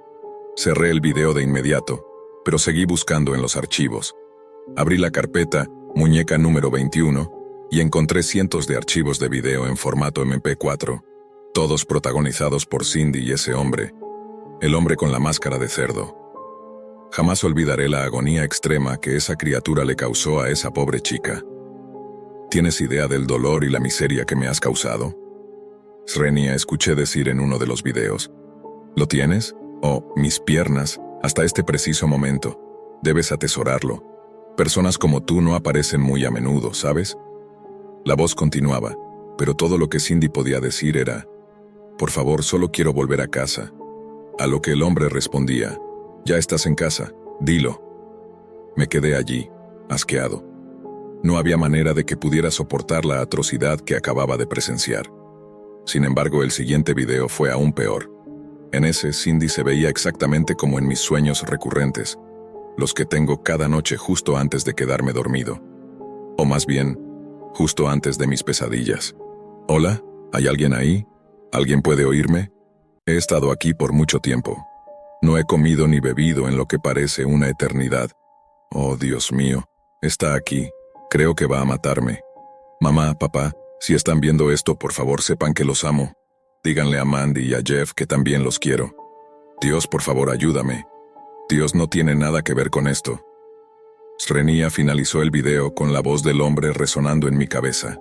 S1: Cerré el video de inmediato, pero seguí buscando en los archivos. Abrí la carpeta Muñeca número 21 y encontré cientos de archivos de video en formato MP4, todos protagonizados por Cindy y ese hombre, el hombre con la máscara de cerdo. Jamás olvidaré la agonía extrema que esa criatura le causó a esa pobre chica. ¿Tienes idea del dolor y la miseria que me has causado? Srenia, escuché decir en uno de los videos. ¿Lo tienes? Oh, mis piernas, hasta este preciso momento. Debes atesorarlo. Personas como tú no aparecen muy a menudo, ¿sabes? La voz continuaba, pero todo lo que Cindy podía decir era: por favor, solo quiero volver a casa. A lo que el hombre respondía: ya estás en casa, dilo. Me quedé allí, asqueado. No había manera de que pudiera soportar la atrocidad que acababa de presenciar. Sin embargo, el siguiente video fue aún peor. En ese, Cindy se veía exactamente como en mis sueños recurrentes, los que tengo cada noche justo antes de quedarme dormido. O más bien, justo antes de mis pesadillas. ¿Hola? ¿Hay alguien ahí? ¿Alguien puede oírme? He estado aquí por mucho tiempo. No he comido ni bebido en lo que parece una eternidad. Oh, Dios mío, está aquí. Creo que va a matarme. Mamá, papá, si están viendo esto, por favor sepan que los amo. Díganle a Mandy y a Jeff que también los quiero. Dios, por favor, ayúdame. Dios no tiene nada que ver con esto. Srenia finalizó el video con la voz del hombre resonando en mi cabeza.